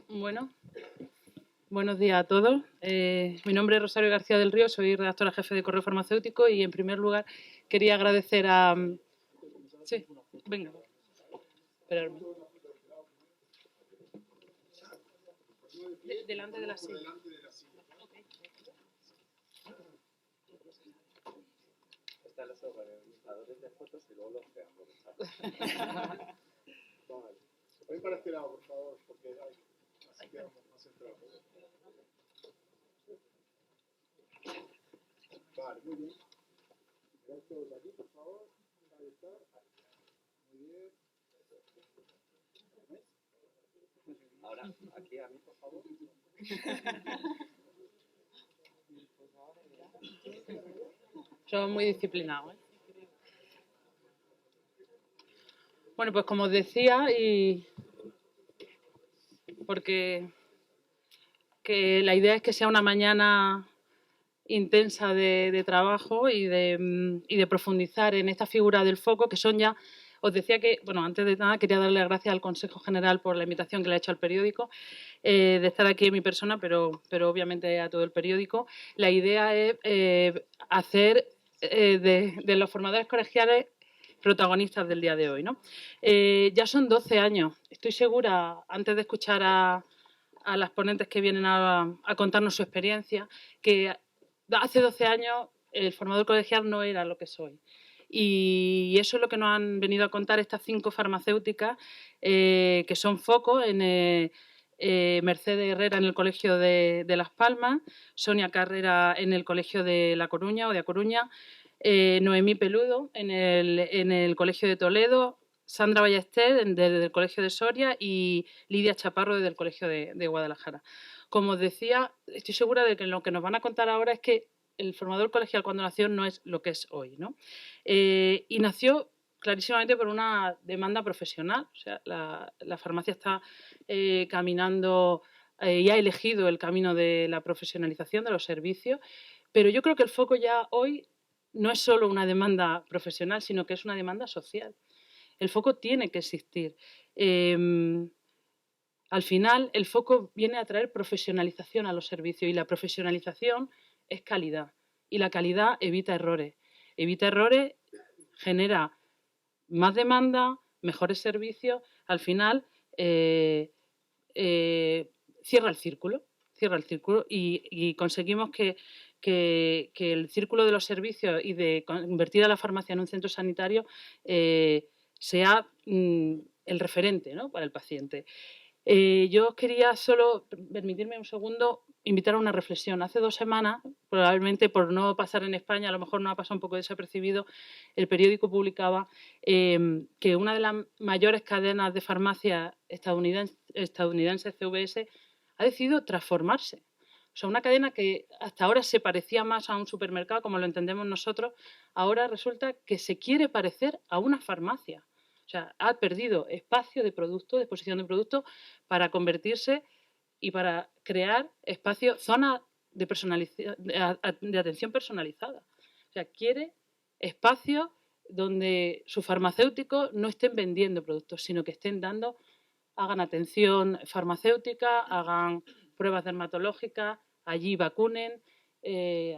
Bueno, buenos días a todos. Mi nombre es Rosario García del Río, soy redactora jefe de Correo Farmacéutico y, en primer lugar, quería agradecer a... Sí, venga, esperarme. Delante de la silla. Están los organizadores de fotos y luego los que aprovechamos. Vale. ¿Se pueden para este lado, por favor? Porque así quedamos más centrados. Vale, muy bien. Vean todos aquí, por favor. Ahí está. Muy bien. Ahora, aquí a mí, por favor. Son muy disciplinados, ¿eh? Bueno, pues como os decía, y porque que la idea es que sea una mañana intensa de trabajo y de profundizar en esta figura del foco, que son ya... Os decía que, bueno, antes de nada quería darle las gracias al Consejo General por la invitación que le ha hecho al periódico, de estar aquí en mi persona, pero obviamente a todo el periódico. La idea es hacer de los formadores colegiales protagonistas del día de hoy, ¿no? Ya son 12 años. Estoy segura, antes de escuchar a las ponentes que vienen a contarnos su experiencia, que hace 12 años el formador colegial no era lo que soy. Y eso es lo que nos han venido a contar estas 5 farmacéuticas, que son foco en Mercedes Herrera en el Colegio de Las Palmas, Sonia Carrera en el Colegio de La Coruña o de A Coruña, Noemí Peludo en el Colegio de Toledo, Sandra Ballester desde el Colegio de Soria y Lidia Chaparro desde el Colegio de Guadalajara. Como os decía, estoy segura de que lo que nos van a contar ahora es que el formador colegial cuando nació no es lo que es hoy, ¿no? Y nació clarísimamente por una demanda profesional. O sea, la farmacia está caminando y ha elegido el camino de la profesionalización de los servicios, pero yo creo que el foco ya hoy no es solo una demanda profesional, sino que es una demanda social. El foco tiene que existir. Al final, el foco viene a traer profesionalización a los servicios y la profesionalización es calidad. Y la calidad evita errores. Evita errores, genera más demanda, mejores servicios. Al final, cierra el círculo. Cierra el círculo y conseguimos que el círculo de los servicios y de convertir a la farmacia en un centro sanitario sea el referente, ¿no?, para el paciente. Yo quería solo, permitirme un segundo, invitar a una reflexión. Hace 2 semanas, probablemente por no pasar en España, a lo mejor no ha pasado un poco desapercibido, el periódico publicaba que una de las mayores cadenas de farmacia estadounidense, CVS, ha decidido transformarse. O sea, una cadena que hasta ahora se parecía más a un supermercado, como lo entendemos nosotros, ahora resulta que se quiere parecer a una farmacia. O sea, ha perdido espacio de producto, de exposición de producto, para convertirse y para crear espacios, zonas de atención personalizada. O sea, quiere espacios donde sus farmacéuticos no estén vendiendo productos, sino que estén hagan atención farmacéutica, hagan pruebas dermatológicas, allí vacunen,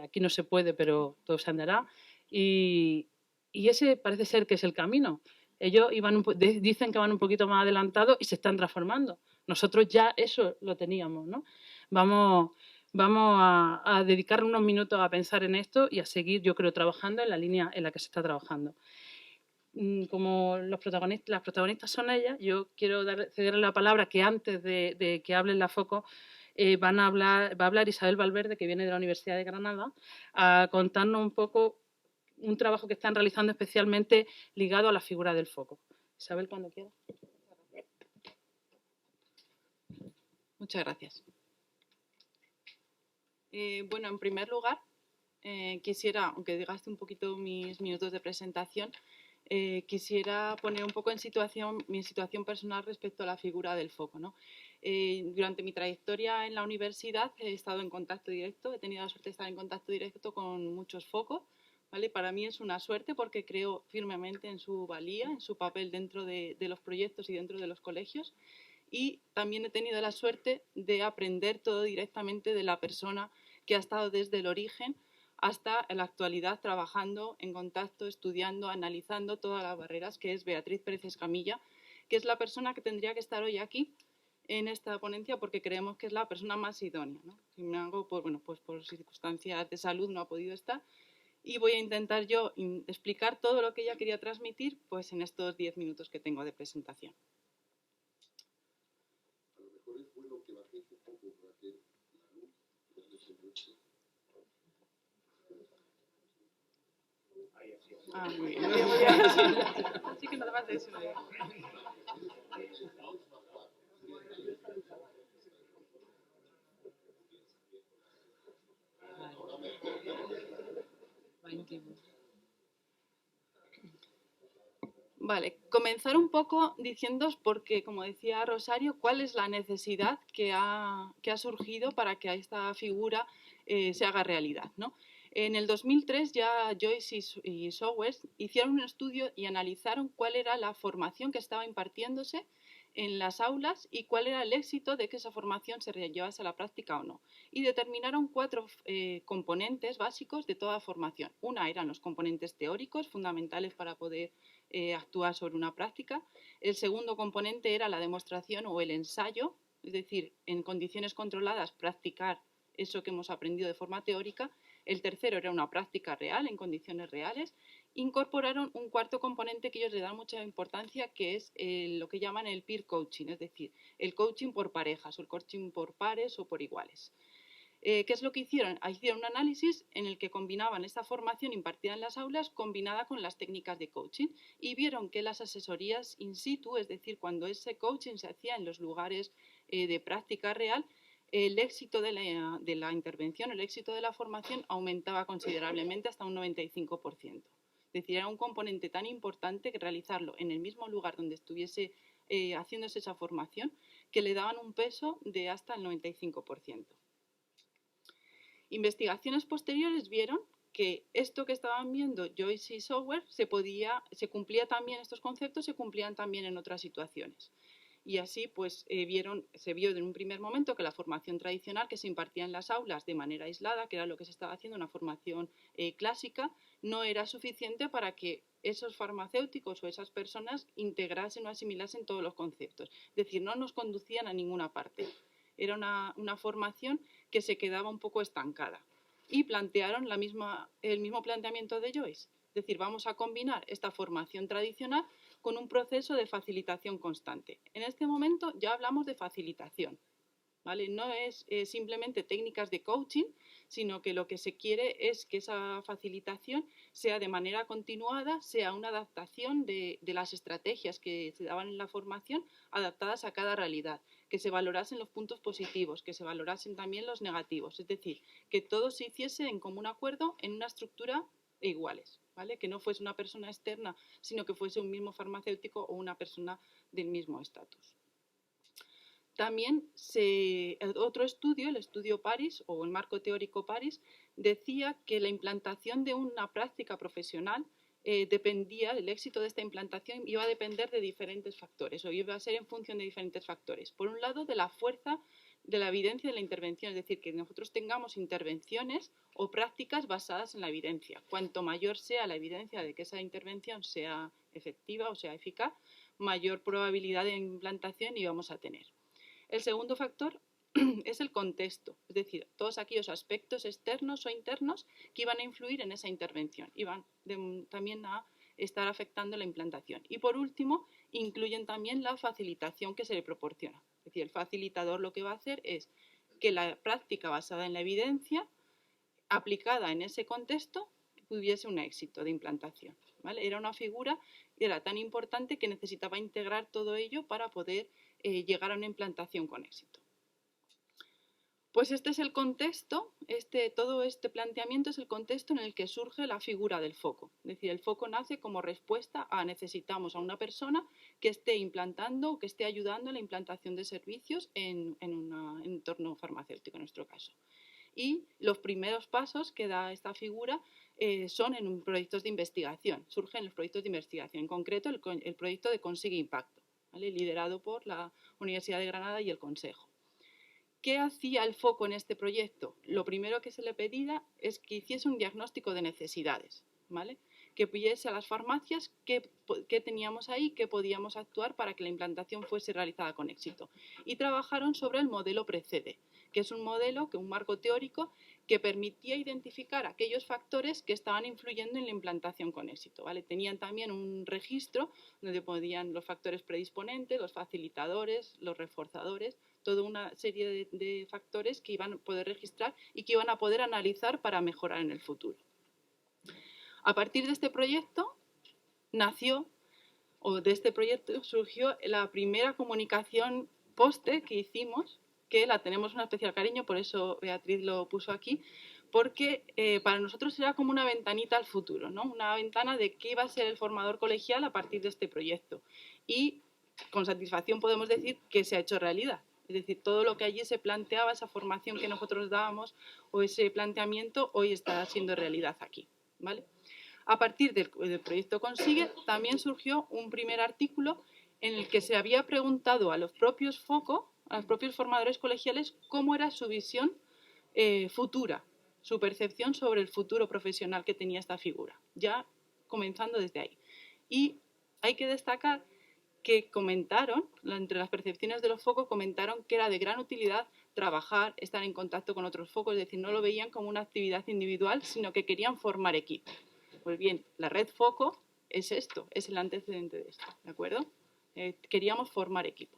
aquí no se puede, pero todo se andará. Y ese parece ser que es el camino. Ellos dicen que van un poquito más adelantados y se están transformando. Nosotros ya eso lo teníamos, ¿no? Vamos a dedicar unos minutos a pensar en esto y a seguir, yo creo, trabajando en la línea en la que se está trabajando. Como las protagonistas son ellas, yo quiero cederle la palabra que antes de que hablen la foco va a hablar Isabel Valverde, que viene de la Universidad de Granada, a contarnos un poco un trabajo que están realizando especialmente ligado a la figura del foco. Isabel, cuando quiera. Muchas gracias. Bueno, en primer lugar, quisiera, aunque desgaste un poquito mis minutos de presentación, quisiera poner un poco en mi situación personal respecto a la figura del foco, ¿no? Durante mi trayectoria en la universidad he estado en contacto directo, he tenido la suerte de estar en contacto directo con muchos focos, ¿vale? Para mí es una suerte porque creo firmemente en su valía, en su papel dentro de los proyectos y dentro de los colegios. Y también he tenido la suerte de aprender todo directamente de la persona que ha estado desde el origen hasta la actualidad trabajando en contacto, estudiando, analizando todas las barreras, que es Beatriz Pérez Escamilla, que es la persona que tendría que estar hoy aquí en esta ponencia porque creemos que es la persona más idónea, ¿no? Sin embargo, pues por circunstancias de salud no ha podido estar y voy a intentar yo explicar todo lo que ella quería transmitir pues en estos 10 minutos que tengo de presentación. A lo mejor es bueno que bajéis un poco, Raquel, la luz, desde ese momento. Ahí, así, así. Ah, muy bien. Así que nada más de eso. Vale, comenzar un poco diciéndoos porque, como decía Rosario, cuál es la necesidad que ha surgido para que esta figura se haga realidad, ¿no? En el 2003 ya Joyce y Sowers hicieron un estudio y analizaron cuál era la formación que estaba impartiéndose en las aulas y cuál era el éxito de que esa formación se llevase a la práctica o no. Y determinaron 4 componentes básicos de toda formación. Una eran los componentes teóricos, fundamentales para poder actuar sobre una práctica. El segundo componente era la demostración o el ensayo, es decir, en condiciones controladas practicar eso que hemos aprendido de forma teórica. El tercero era una práctica real, en condiciones reales. Incorporaron un cuarto componente que ellos le dan mucha importancia, que es lo que llaman el peer coaching, es decir, el coaching por parejas o el coaching por pares o por iguales. ¿Qué es lo que hicieron? Hicieron un análisis en el que combinaban esta formación impartida en las aulas combinada con las técnicas de coaching y vieron que las asesorías in situ, es decir, cuando ese coaching se hacía en los lugares de práctica real, el éxito de la intervención, el éxito de la formación aumentaba considerablemente hasta un 95%. Es decir, era un componente tan importante que realizarlo en el mismo lugar donde estuviese haciéndose esa formación que le daban un peso de hasta el 95%. Investigaciones posteriores vieron que esto que estaban viendo Joyce y Sowers se cumplía también, estos conceptos se cumplían también en otras situaciones. Y así pues se vio en un primer momento que la formación tradicional que se impartía en las aulas de manera aislada, que era lo que se estaba haciendo, una formación clásica, no era suficiente para que esos farmacéuticos o esas personas integrasen o asimilasen todos los conceptos. Es decir, no nos conducían a ninguna parte. Era una formación que se quedaba un poco estancada. Y plantearon el mismo planteamiento de Joyce. Es decir, vamos a combinar esta formación tradicional con un proceso de facilitación constante. En este momento ya hablamos de facilitación, ¿vale? No es simplemente técnicas de coaching, sino que lo que se quiere es que esa facilitación sea de manera continuada, sea una adaptación de las estrategias que se daban en la formación adaptadas a cada realidad, que se valorasen los puntos positivos, que se valorasen también los negativos, es decir, que todo se hiciese en común acuerdo en una estructura iguales, ¿vale? Que no fuese una persona externa, sino que fuese un mismo farmacéutico o una persona del mismo estatus. También otro estudio, el estudio Paris o el marco teórico Paris, decía que la implantación de una práctica profesional el éxito de esta implantación iba a depender de diferentes factores o iba a ser en función de diferentes factores. Por un lado, de la fuerza de la evidencia de la intervención, es decir, que nosotros tengamos intervenciones o prácticas basadas en la evidencia. Cuanto mayor sea la evidencia de que esa intervención sea efectiva o sea eficaz, mayor probabilidad de implantación íbamos a tener. El segundo factor es el contexto, es decir, todos aquellos aspectos externos o internos que iban a influir en esa intervención, iban también a estar afectando la implantación. Y por último, incluyen también la facilitación que se le proporciona. Es decir, el facilitador lo que va a hacer es que la práctica basada en la evidencia, aplicada en ese contexto, tuviese un éxito de implantación, ¿vale? Era una figura, era tan importante que necesitaba integrar todo ello para poder llegar a una implantación con éxito. Pues este es el contexto, todo este planteamiento es el contexto en el que surge la figura del foco. Es decir, el foco nace como respuesta a necesitamos a una persona que esté implantando o que esté ayudando a la implantación de servicios en un entorno farmacéutico, en nuestro caso. Y los primeros pasos que da esta figura son en proyectos de investigación, surgen los proyectos de investigación, en concreto el proyecto de Consigue Impacto, ¿vale? Liderado por la Universidad de Granada y el Consejo. ¿Qué hacía el foco en este proyecto? Lo primero que se le pedía es que hiciese un diagnóstico de necesidades, ¿vale? Que pidiese a las farmacias qué teníamos ahí, qué podíamos actuar para que la implantación fuese realizada con éxito. Y trabajaron sobre el modelo PRECEDE, que es un modelo, un marco teórico que permitía identificar aquellos factores que estaban influyendo en la implantación con éxito, ¿vale? Tenían también un registro donde podían los factores predisponentes, los facilitadores, los reforzadores, toda una serie de factores que iban a poder registrar y que iban a poder analizar para mejorar en el futuro. A partir de este proyecto surgió la primera comunicación poste que hicimos, que la tenemos un especial cariño, por eso Beatriz lo puso aquí, porque para nosotros era como una ventanita al futuro, ¿no? Una ventana de qué iba a ser el formador colegial a partir de este proyecto. Y con satisfacción podemos decir que se ha hecho realidad. Es decir, todo lo que allí se planteaba, esa formación que nosotros dábamos o ese planteamiento, hoy está siendo realidad aquí, ¿vale? A partir del proyecto Consigue también surgió un primer artículo en el que se había preguntado a los propios FOCO, a los propios formadores colegiales, cómo era su visión futura, su percepción sobre el futuro profesional que tenía esta figura, ya comenzando desde ahí. Y hay que destacar que comentaron, entre las percepciones de los focos, comentaron que era de gran utilidad trabajar, estar en contacto con otros focos, es decir, no lo veían como una actividad individual, sino que querían formar equipo. Pues bien, la red foco es esto, es el antecedente de esto, ¿de acuerdo? Queríamos formar equipo.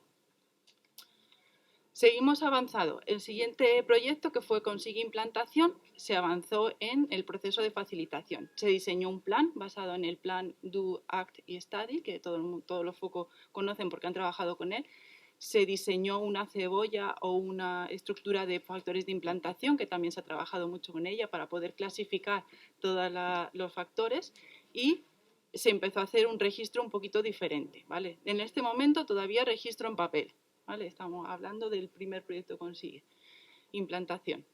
Seguimos avanzando. El siguiente proyecto, que fue Consigue Implantación, se avanzó en el proceso de facilitación. Se diseñó un plan basado en el plan Do, Act y Study, que todos los focos conocen porque han trabajado con él. Se diseñó una cebolla o una estructura de factores de implantación, que también se ha trabajado mucho con ella para poder clasificar todos los factores, y se empezó a hacer un registro un poquito diferente, ¿vale? En este momento todavía registro en papel, ¿vale? Estamos hablando del primer proyecto Consigue Implantación.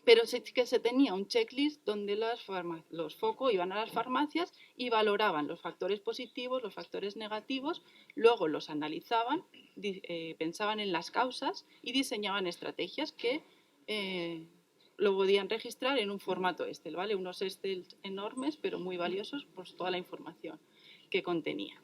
Pero sí que se tenía un checklist donde los focos iban a las farmacias y valoraban los factores positivos, los factores negativos, luego los analizaban, pensaban en las causas y diseñaban estrategias que lo podían registrar en un formato Excel, ¿vale? Unos Excel enormes, pero muy valiosos por toda la información que contenía.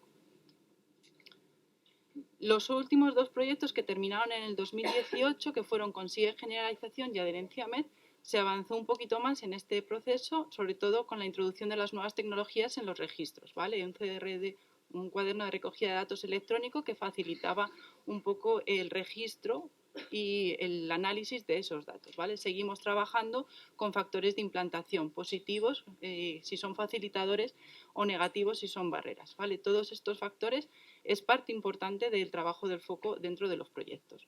Los últimos dos proyectos que terminaron en el 2018, que fueron Consigue Generalización y Adherencia MED, se avanzó un poquito más en este proceso, sobre todo con la introducción de las nuevas tecnologías en los registros, ¿vale? Un CRD, un cuaderno de recogida de datos electrónico que facilitaba un poco el registro y el análisis de esos datos, ¿vale? Seguimos trabajando con factores de implantación positivos si son facilitadores o negativos si son barreras, ¿vale? Todos estos factores es parte importante del trabajo del foco dentro de los proyectos.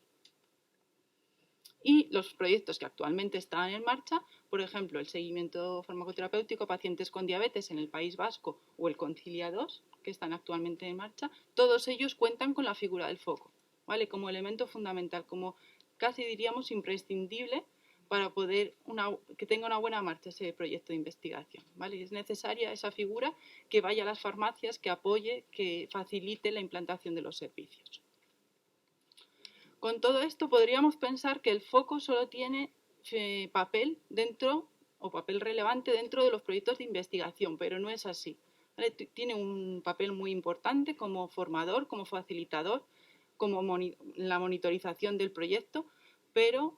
Y los proyectos que actualmente están en marcha, por ejemplo, el seguimiento farmacoterapéutico a pacientes con diabetes en el País Vasco o el Concilia 2, que están actualmente en marcha, todos ellos cuentan con la figura del foco, ¿vale? Como elemento fundamental, como casi diríamos imprescindible para poder que tenga una buena marcha ese proyecto de investigación, ¿vale? Es necesaria esa figura que vaya a las farmacias, que apoye, que facilite la implantación de los servicios. Con todo esto podríamos pensar que el foco solo tiene papel dentro o papel relevante dentro de los proyectos de investigación, pero no es así, ¿vale? Tiene un papel muy importante como formador, como facilitador, como la monitorización del proyecto, pero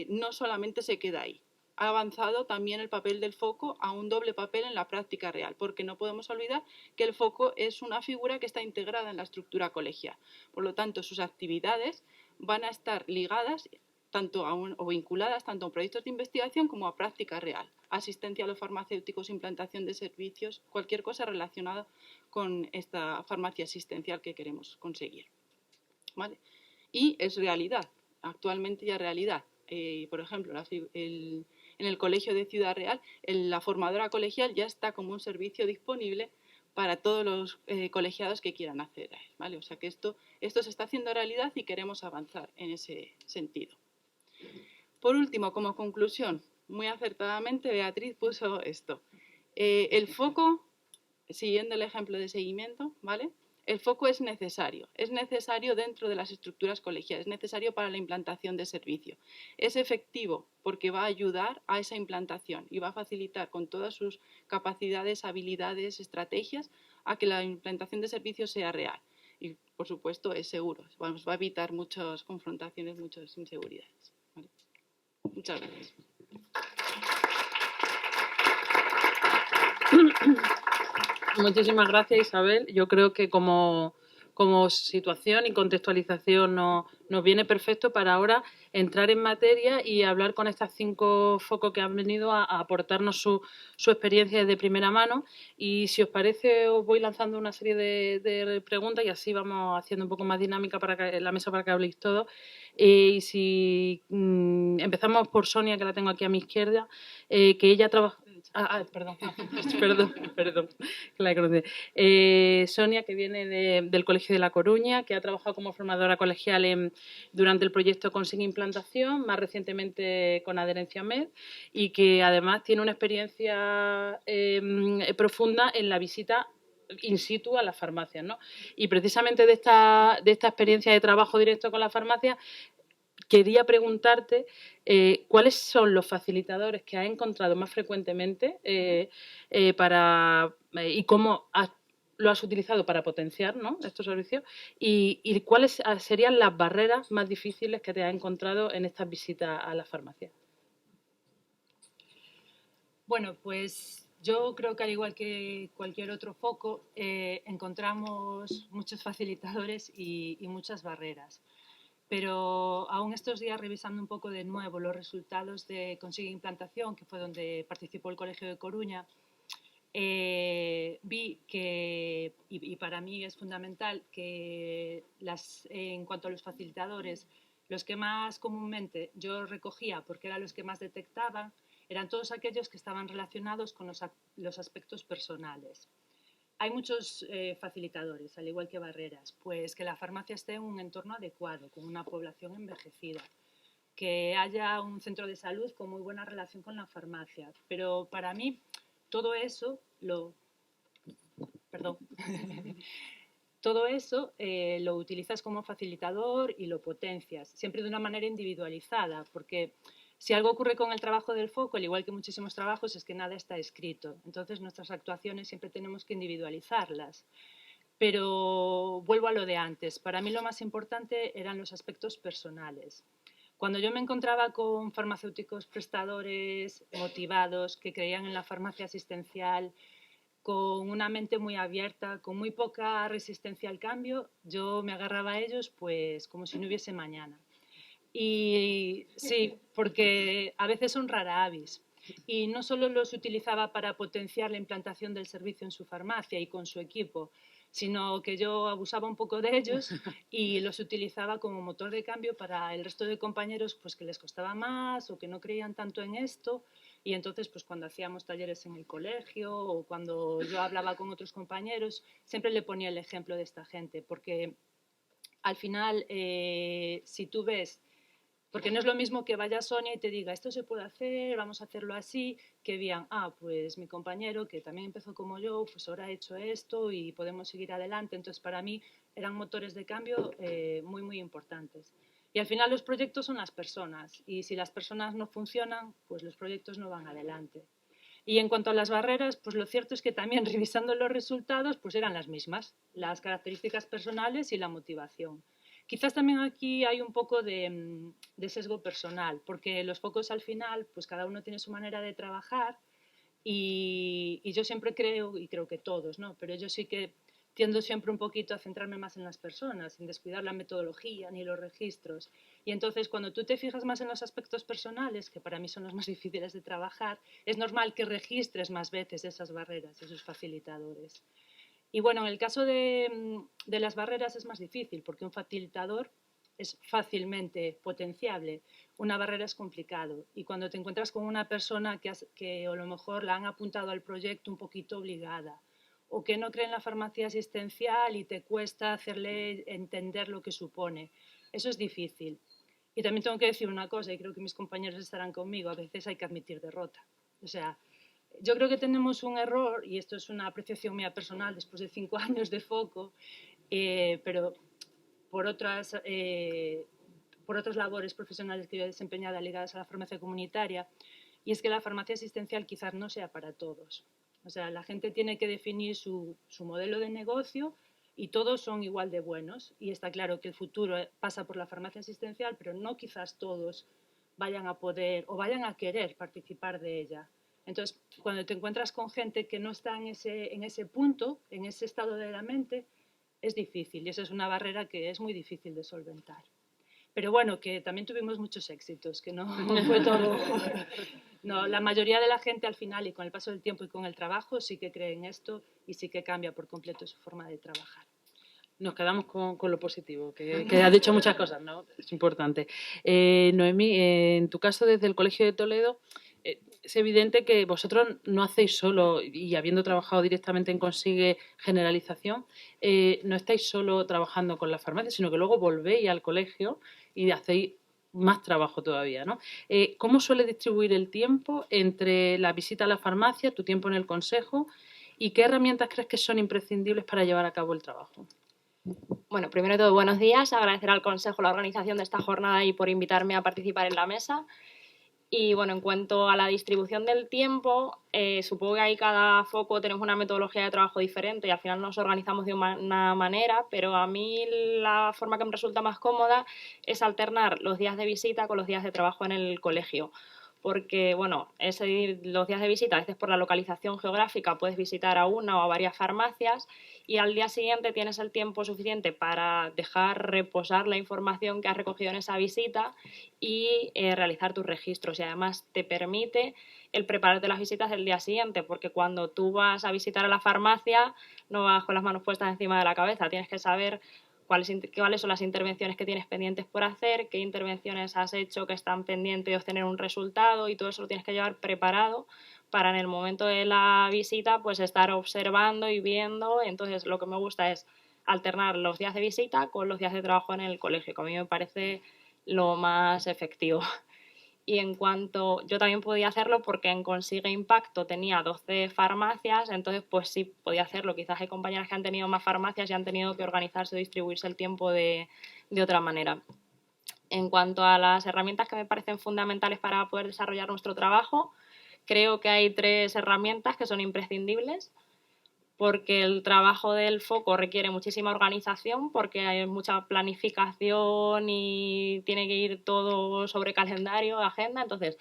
no solamente se queda ahí. Ha avanzado también el papel del foco a un doble papel en la práctica real, porque no podemos olvidar que el foco es una figura que está integrada en la estructura colegial. Por lo tanto, sus actividades van a estar ligadas o vinculadas tanto a proyectos de investigación como a práctica real. Asistencia a los farmacéuticos, implantación de servicios, cualquier cosa relacionada con esta farmacia asistencial que queremos conseguir, ¿vale? Y es realidad, actualmente ya es realidad. Por ejemplo, en el Colegio de Ciudad Real, la formadora colegial ya está como un servicio disponible para todos los colegiados que quieran acceder, ¿vale? O sea que esto se está haciendo realidad y queremos avanzar en ese sentido. Por último, como conclusión, muy acertadamente Beatriz puso esto. El foco, siguiendo el ejemplo de seguimiento, ¿vale? El foco es necesario dentro de las estructuras colegiales, es necesario para la implantación de servicio. Es efectivo porque va a ayudar a esa implantación y va a facilitar con todas sus capacidades, habilidades, estrategias a que la implantación de servicio sea real. Y, por supuesto, es seguro. Va a evitar muchas confrontaciones, muchas inseguridades. ¿Vale? Muchas gracias. Muchísimas gracias, Isabel. Yo creo que como situación y contextualización nos viene perfecto para ahora entrar en materia y hablar con estas 5 focos que han venido a aportarnos su experiencia de primera mano. Y si os parece, os voy lanzando una serie de preguntas y así vamos haciendo un poco más dinámica la mesa para que habléis todos. Y si empezamos por Sonia, que la tengo aquí a mi izquierda, que ella trabaja... perdón, que la conocí. Sonia, que viene del Colegio de La Coruña, que ha trabajado como formadora colegial durante el proyecto Consigue Implantación, más recientemente con Adherencia MED, y que además tiene una experiencia profunda en la visita in situ a las farmacias, ¿no? Y precisamente de esta experiencia de trabajo directo con las farmacias, quería preguntarte cuáles son los facilitadores que has encontrado más frecuentemente y cómo lo has utilizado para potenciar, ¿no?, estos servicios y cuáles serían las barreras más difíciles que te has encontrado en estas visitas a las farmacias. Bueno, pues yo creo que al igual que cualquier otro foco, encontramos muchos facilitadores y muchas barreras. Pero aún estos días, revisando un poco de nuevo los resultados de Consigue Implantación, que fue donde participó el Colegio de Coruña, vi que, y para mí es fundamental, que en cuanto a los facilitadores, los que más comúnmente yo recogía, porque eran los que más detectaban, eran todos aquellos que estaban relacionados con los aspectos personales. Hay muchos facilitadores, al igual que barreras, pues que la farmacia esté en un entorno adecuado, con una población envejecida, que haya un centro de salud con muy buena relación con la farmacia. Pero para mí todo eso todo eso lo utilizas como facilitador y lo potencias, siempre de una manera individualizada, porque si algo ocurre con el trabajo del foco, al igual que muchísimos trabajos, es que nada está escrito. Entonces, nuestras actuaciones siempre tenemos que individualizarlas. Pero vuelvo a lo de antes. Para mí lo más importante eran los aspectos personales. Cuando yo me encontraba con farmacéuticos prestadores motivados, que creían en la farmacia asistencial, con una mente muy abierta, con muy poca resistencia al cambio, yo me agarraba a ellos pues como si no hubiese mañana. Y sí, porque a veces son rara avis. Y no solo los utilizaba para potenciar la implantación del servicio en su farmacia y con su equipo, sino que yo abusaba un poco de ellos y los utilizaba como motor de cambio para el resto de compañeros pues, que les costaba más o que no creían tanto en esto. Y entonces, pues cuando hacíamos talleres en el colegio o cuando yo hablaba con otros compañeros, siempre le ponía el ejemplo de esta gente, porque al final, si tú ves... Porque no es lo mismo que vaya Sonia y te diga, esto se puede hacer, vamos a hacerlo así, que vean, pues mi compañero, que también empezó como yo, pues ahora ha hecho esto y podemos seguir adelante. Entonces, para mí eran motores de cambio muy, muy importantes. Y al final los proyectos son las personas, y si las personas no funcionan, pues los proyectos no van adelante. Y en cuanto a las barreras, pues lo cierto es que también revisando los resultados, pues eran las mismas, las características personales y la motivación. Quizás también aquí hay un poco de sesgo personal, porque los focos al final, pues cada uno tiene su manera de trabajar y yo siempre creo, y creo que todos, ¿no? Pero yo sí que tiendo siempre un poquito a centrarme más en las personas, sin descuidar la metodología ni los registros. Y entonces cuando tú te fijas más en los aspectos personales, que para mí son los más difíciles de trabajar, es normal que registres más veces esas barreras, esos facilitadores. Y bueno, en el caso de las barreras es más difícil, porque un facilitador es fácilmente potenciable. Una barrera es complicado. Y cuando te encuentras con una persona que a lo mejor la han apuntado al proyecto un poquito obligada, o que no cree en la farmacia asistencial y te cuesta hacerle entender lo que supone, eso es difícil. Y también tengo que decir una cosa, y creo que mis compañeros estarán conmigo, a veces hay que admitir derrota. O sea, yo creo que tenemos un error, y esto es una apreciación mía personal después de 5 años de foco, pero por otras labores profesionales que yo he desempeñado ligadas a la farmacia comunitaria, y es que la farmacia asistencial quizás no sea para todos. O sea, la gente tiene que definir su modelo de negocio y todos son igual de buenos. Y está claro que el futuro pasa por la farmacia asistencial, pero no quizás todos vayan a poder o vayan a querer participar de ella. Entonces, cuando te encuentras con gente que no está en ese punto, en ese estado de la mente, es difícil y esa es una barrera que es muy difícil de solventar. Pero bueno, que también tuvimos muchos éxitos, que no fue todo. No, la mayoría de la gente al final y con el paso del tiempo y con el trabajo sí que cree en esto y sí que cambia por completo su forma de trabajar. Nos quedamos con lo positivo, que has dicho muchas cosas, ¿no? Es importante. Noemí, en tu caso desde el Colegio de Toledo, es evidente que vosotros no hacéis solo, y habiendo trabajado directamente en Consigue Generalización, no estáis solo trabajando con la farmacia, sino que luego volvéis al colegio y hacéis más trabajo todavía, ¿no? ¿Cómo suele distribuir el tiempo entre la visita a la farmacia, tu tiempo en el consejo, y qué herramientas crees que son imprescindibles para llevar a cabo el trabajo? Bueno, primero de todo, buenos días. Agradecer al Consejo la organización de esta jornada y por invitarme a participar en la mesa. Y bueno, en cuanto a la distribución del tiempo, supongo que ahí cada foco tenemos una metodología de trabajo diferente y al final nos organizamos de una manera, pero a mí la forma que me resulta más cómoda es alternar los días de visita con los días de trabajo en el colegio. Porque, bueno, los días de visita, a veces por la localización geográfica, puedes visitar a una o a varias farmacias y al día siguiente tienes el tiempo suficiente para dejar reposar la información que has recogido en esa visita y realizar tus registros. Y además te permite el prepararte las visitas del día siguiente, porque cuando tú vas a visitar a la farmacia no vas con las manos puestas encima de la cabeza, tienes que saber cuáles son las intervenciones que tienes pendientes por hacer, qué intervenciones has hecho que están pendientes de obtener un resultado y todo eso lo tienes que llevar preparado para en el momento de la visita pues estar observando y viendo. Entonces lo que me gusta es alternar los días de visita con los días de trabajo en el colegio, que a mí me parece lo más efectivo. Y en cuanto, yo también podía hacerlo porque en Consigue Impacto tenía 12 farmacias, entonces pues sí podía hacerlo. Quizás hay compañeras que han tenido más farmacias y han tenido que organizarse o distribuirse el tiempo de otra manera. En cuanto a las herramientas que me parecen fundamentales para poder desarrollar nuestro trabajo, creo que hay 3 herramientas que son imprescindibles, porque el trabajo del foco requiere muchísima organización, porque hay mucha planificación y tiene que ir todo sobre calendario, agenda. Entonces,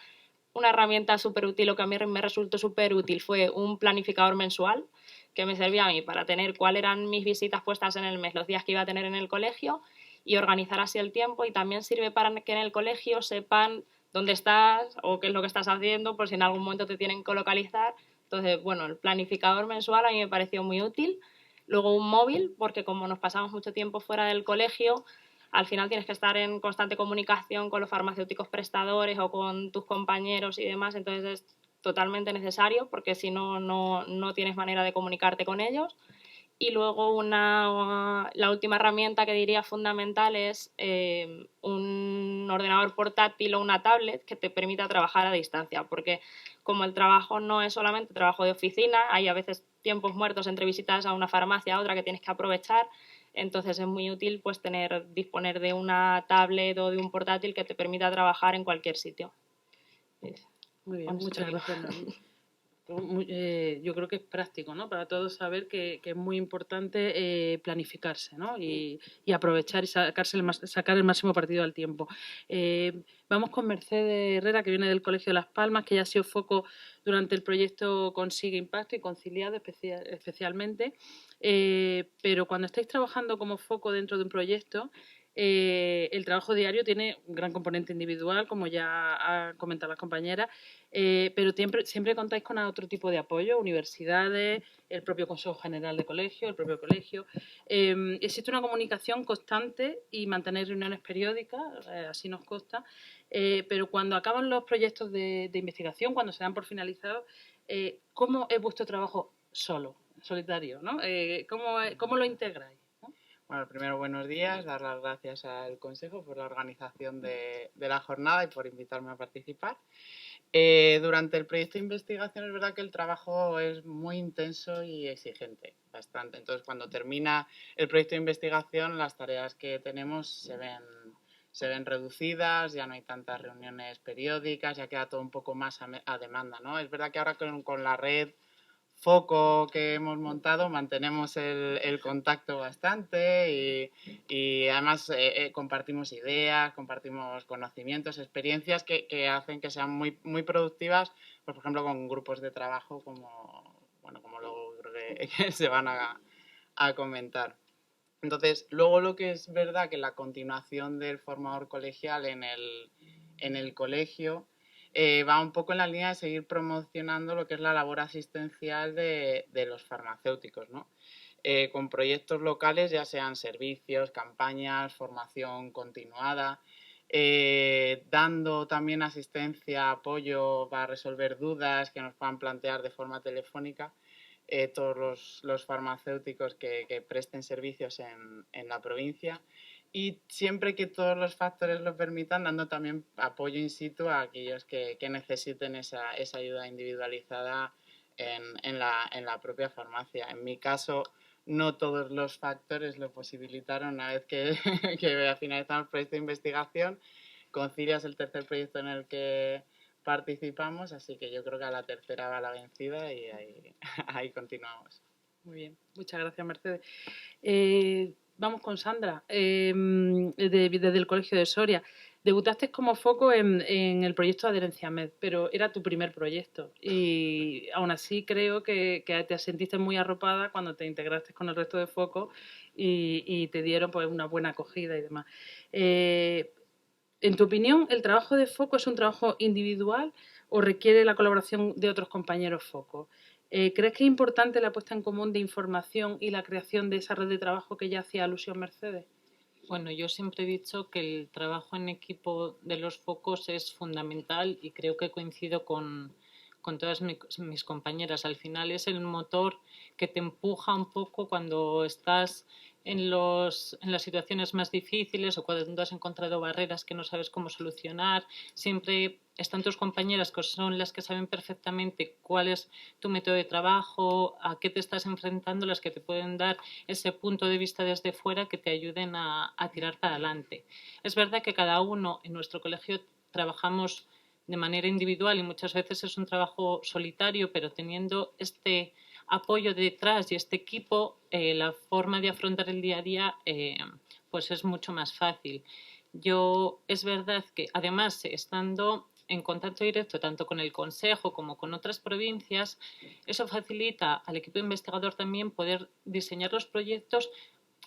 una herramienta súper útil, o que a mí me resultó súper útil, fue un planificador mensual que me servía a mí para tener cuáles eran mis visitas puestas en el mes, los días que iba a tener en el colegio y organizar así el tiempo. Y también sirve para que en el colegio sepan dónde estás o qué es lo que estás haciendo, por si en algún momento te tienen que localizar. Entonces, bueno, el planificador mensual a mí me pareció muy útil. Luego un móvil, porque como nos pasamos mucho tiempo fuera del colegio, al final tienes que estar en constante comunicación con los farmacéuticos prestadores o con tus compañeros y demás, entonces es totalmente necesario porque si no, no tienes manera de comunicarte con ellos. Y luego la última herramienta que diría fundamental es un ordenador portátil o una tablet que te permita trabajar a distancia, porque como el trabajo no es solamente trabajo de oficina, hay a veces tiempos muertos entre visitas a una farmacia a otra que tienes que aprovechar, entonces es muy útil pues disponer de una tablet o de un portátil que te permita trabajar en cualquier sitio. Muy bien, muchas gracias. Yo creo que es práctico, ¿no? Para todos saber que es muy importante planificarse, ¿no? Y aprovechar y sacar el máximo partido al tiempo. Vamos con Mercedes Herrera, que viene del Colegio de Las Palmas, que ya ha sido foco durante el proyecto Consigue Impacto y Conciliado especialmente. Pero cuando estáis trabajando como foco dentro de un proyecto, el trabajo diario tiene un gran componente individual, como ya han comentado las compañeras, pero siempre contáis con otro tipo de apoyo, universidades, el propio Consejo General de Colegio, el propio colegio. Existe una comunicación constante y mantener reuniones periódicas, así nos consta, pero cuando acaban los proyectos de investigación, cuando se dan por finalizados, ¿cómo es vuestro trabajo solitario, ¿no? ¿Cómo lo integráis? Bueno, primero buenos días, dar las gracias al Consejo por la organización de la jornada y por invitarme a participar. Durante el proyecto de investigación es verdad que el trabajo es muy intenso y exigente, bastante. Entonces, cuando termina el proyecto de investigación, las tareas que tenemos se ven reducidas, ya no hay tantas reuniones periódicas, ya queda todo un poco más a demanda, ¿no? Es verdad que ahora con la red Foco que hemos montado mantenemos el contacto bastante y además compartimos ideas, compartimos conocimientos, experiencias que hacen que sean muy productivas, pues, por ejemplo, con grupos de trabajo como luego creo que se van a comentar. Entonces, luego lo que es verdad que la continuación del formador colegial en el colegio va un poco en la línea de seguir promocionando lo que es la labor asistencial de los farmacéuticos, ¿no? Con proyectos locales, ya sean servicios, campañas, formación continuada, dando también asistencia, apoyo para resolver dudas que nos puedan plantear de forma telefónica todos los farmacéuticos que presten servicios en la provincia y siempre que todos los factores lo permitan, dando también apoyo in situ a aquellos que necesiten esa ayuda individualizada en la propia farmacia. En mi caso, no todos los factores lo posibilitaron una vez que finalizamos el proyecto de investigación. Concilia es el tercer proyecto en el que participamos, así que yo creo que a la tercera va la vencida y ahí continuamos. Muy bien, muchas gracias, Mercedes. Vamos con Sandra, desde el Colegio de Soria. Debutaste como foco en el proyecto de Adherencia Med, pero era tu primer proyecto y aún así creo que te sentiste muy arropada cuando te integraste con el resto de focos y te dieron pues una buena acogida y demás. En tu opinión, ¿el trabajo de foco es un trabajo individual o requiere la colaboración de otros compañeros foco? ¿Crees que es importante la puesta en común de información y la creación de esa red de trabajo que ya hacía alusión Mercedes? Bueno, yo siempre he dicho que el trabajo en equipo de los focos es fundamental y creo que coincido con todas mis compañeras. Al final es el motor que te empuja un poco cuando estás en las situaciones más difíciles o cuando has encontrado barreras que no sabes cómo solucionar. Siempre están tus compañeras que son las que saben perfectamente cuál es tu método de trabajo, a qué te estás enfrentando, las que te pueden dar ese punto de vista desde fuera que te ayuden a tirar para adelante. Es verdad que cada uno en nuestro colegio trabajamos de manera individual y muchas veces es un trabajo solitario, pero teniendo este apoyo detrás y este equipo, la forma de afrontar el día a día pues es mucho más fácil. Es verdad que además estando en contacto directo tanto con el Consejo como con otras provincias, eso facilita al equipo investigador también poder diseñar los proyectos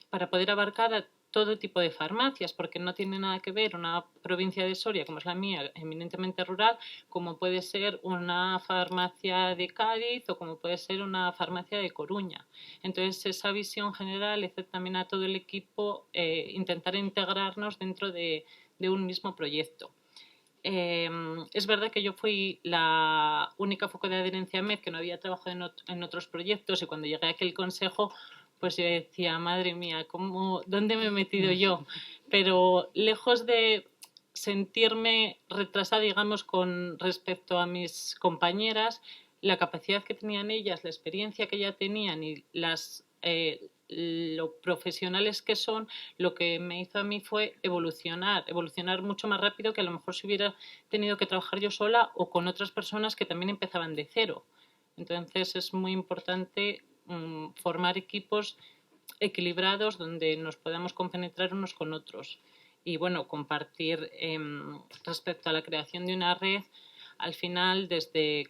para poder abarcar a todo tipo de farmacias, porque no tiene nada que ver una provincia de Soria, como es la mía, eminentemente rural, como puede ser una farmacia de Cádiz o como puede ser una farmacia de Coruña. Entonces, esa visión general hace también a todo el equipo intentar integrarnos dentro de un mismo proyecto. Es verdad que yo fui la única foco de adherencia MED que no había trabajado en otros proyectos y cuando llegué a aquel consejo pues yo decía, madre mía, ¿dónde me he metido yo? Pero lejos de sentirme retrasada, digamos, con respecto a mis compañeras, la capacidad que tenían ellas, la experiencia que ya tenían y lo profesionales que son, lo que me hizo a mí fue evolucionar mucho más rápido que a lo mejor si hubiera tenido que trabajar yo sola o con otras personas que también empezaban de cero. Entonces es muy importante formar equipos equilibrados donde nos podamos compenetrar unos con otros y bueno, compartir respecto a la creación de una red. Al final desde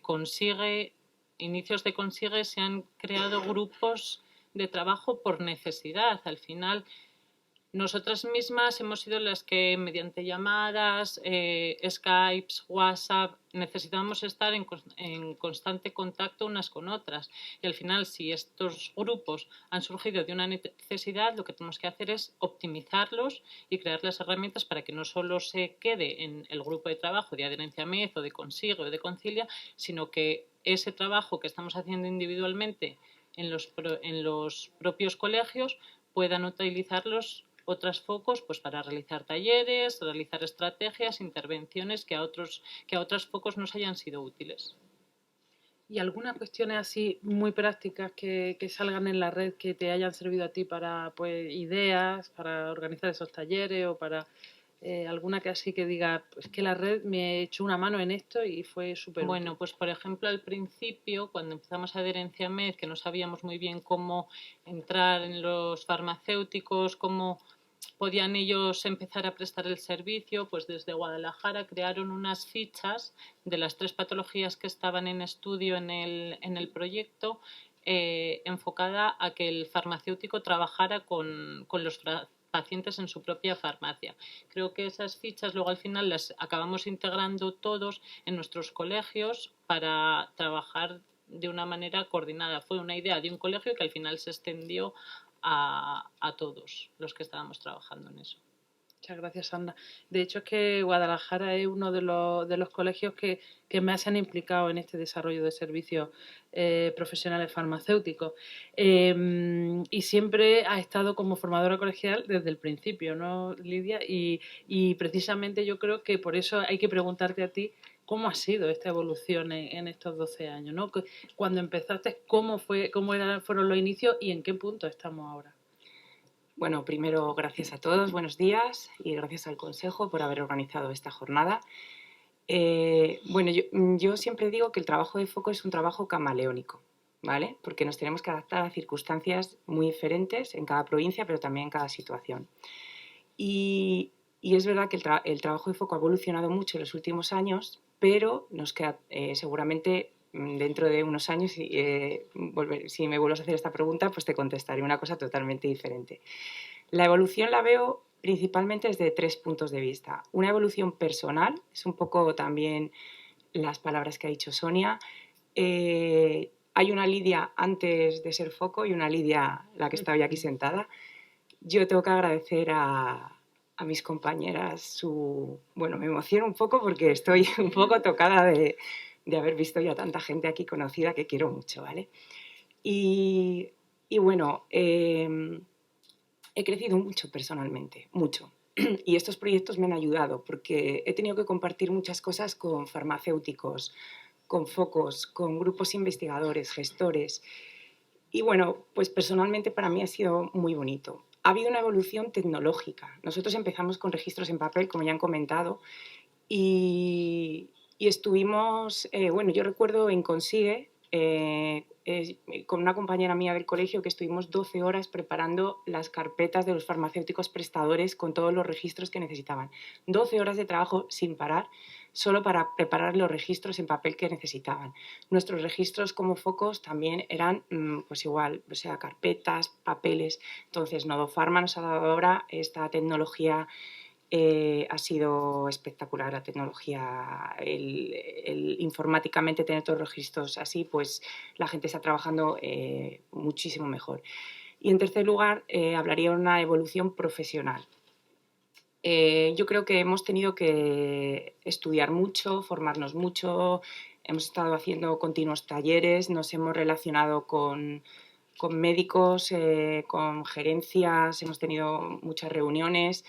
inicios de Consigue se han creado grupos de trabajo por necesidad. Al final nosotras mismas hemos sido las que mediante llamadas, Skypes, WhatsApp, necesitábamos estar en constante contacto unas con otras. Y al final, si estos grupos han surgido de una necesidad, lo que tenemos que hacer es optimizarlos y crear las herramientas para que no solo se quede en el grupo de trabajo de Adherencia MED o de Consigue o de Concilia, sino que ese trabajo que estamos haciendo individualmente en los propios colegios puedan utilizarlos otros focos pues para realizar talleres, realizar estrategias, intervenciones que a otros focos nos hayan sido útiles. ¿Y algunas cuestiones así muy prácticas que salgan en la red que te hayan servido a ti para pues, ideas, para organizar esos talleres o para alguna que así que diga, pues que la red me echó una mano en esto y fue súper Bueno, útil? pues por ejemplo al principio, cuando empezamos Adherencia Med, que no sabíamos muy bien cómo entrar en los farmacéuticos, cómo podían ellos empezar a prestar el servicio, pues desde Guadalajara crearon unas fichas de las 3 patologías que estaban en estudio en el proyecto, enfocada a que el farmacéutico trabajara con los pacientes en su propia farmacia. Creo que esas fichas luego al final las acabamos integrando todos en nuestros colegios para trabajar de una manera coordinada. Fue una idea de un colegio que al final se extendió a todos los que estábamos trabajando en eso. Muchas gracias, Sandra. De hecho, es que Guadalajara es uno de los colegios que más se han implicado en este desarrollo de servicios profesionales farmacéuticos. Y siempre ha estado como formadora colegial desde el principio, ¿no, Lidia? Y precisamente yo creo que por eso hay que preguntarte a ti cómo ha sido esta evolución en estos 12 años, ¿no? Cuando empezaste, ¿cómo fueron los inicios y en qué punto estamos ahora? Bueno, primero gracias a todos, buenos días y gracias al Consejo por haber organizado esta jornada. Bueno, yo siempre digo que el trabajo de foco es un trabajo camaleónico, ¿vale? Porque nos tenemos que adaptar a circunstancias muy diferentes en cada provincia, pero también en cada situación. Y es verdad que el trabajo de foco ha evolucionado mucho en los últimos años, pero nos queda seguramente dentro de unos años, si me vuelves a hacer esta pregunta, pues te contestaré una cosa totalmente diferente. La evolución la veo principalmente desde 3 puntos de vista. Una evolución personal, es un poco también las palabras que ha dicho Sonia. Hay una Lidia antes de ser foco y una Lidia, la que está hoy aquí sentada. Yo tengo que agradecer a mis compañeras Bueno, me emociono un poco porque estoy un poco tocada de haber visto ya tanta gente aquí conocida que quiero mucho, ¿vale? Y bueno, he crecido mucho personalmente, mucho. Y estos proyectos me han ayudado porque he tenido que compartir muchas cosas con farmacéuticos, con focos, con grupos investigadores, gestores. Y bueno, pues personalmente para mí ha sido muy bonito. Ha habido una evolución tecnológica. Nosotros empezamos con registros en papel, como ya han comentado, y estuvimos, bueno, yo recuerdo en Consigue, con una compañera mía del colegio, que estuvimos 12 horas preparando las carpetas de los farmacéuticos prestadores con todos los registros que necesitaban. 12 horas de trabajo sin parar, solo para preparar los registros en papel que necesitaban. Nuestros registros como focos también eran pues igual, o sea, carpetas, papeles. Entonces, Nodofarma nos ha dado ahora esta tecnología. Ha sido espectacular la tecnología, el informáticamente tener todos los registros así, pues la gente está trabajando muchísimo mejor. Y en tercer lugar, hablaría de una evolución profesional. Yo creo que hemos tenido que estudiar mucho, formarnos mucho, hemos estado haciendo continuos talleres, nos hemos relacionado con médicos, con gerencias, hemos tenido muchas reuniones.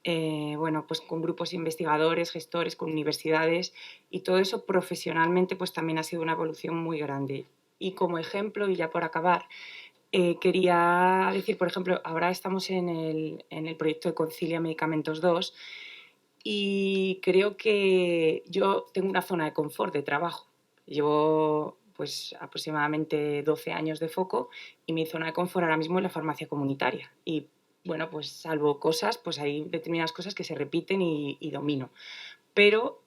Bueno, pues con grupos investigadores, gestores, con universidades, y todo eso profesionalmente pues también ha sido una evolución muy grande. Y como ejemplo, y ya por acabar, quería decir, por ejemplo, ahora estamos en el proyecto de Concilia Medicamentos 2 y creo que yo tengo una zona de confort de trabajo. Llevo pues aproximadamente 12 años de foco y mi zona de confort ahora mismo es la farmacia comunitaria. Y bueno, pues salvo cosas, pues hay determinadas cosas que se repiten y domino. Pero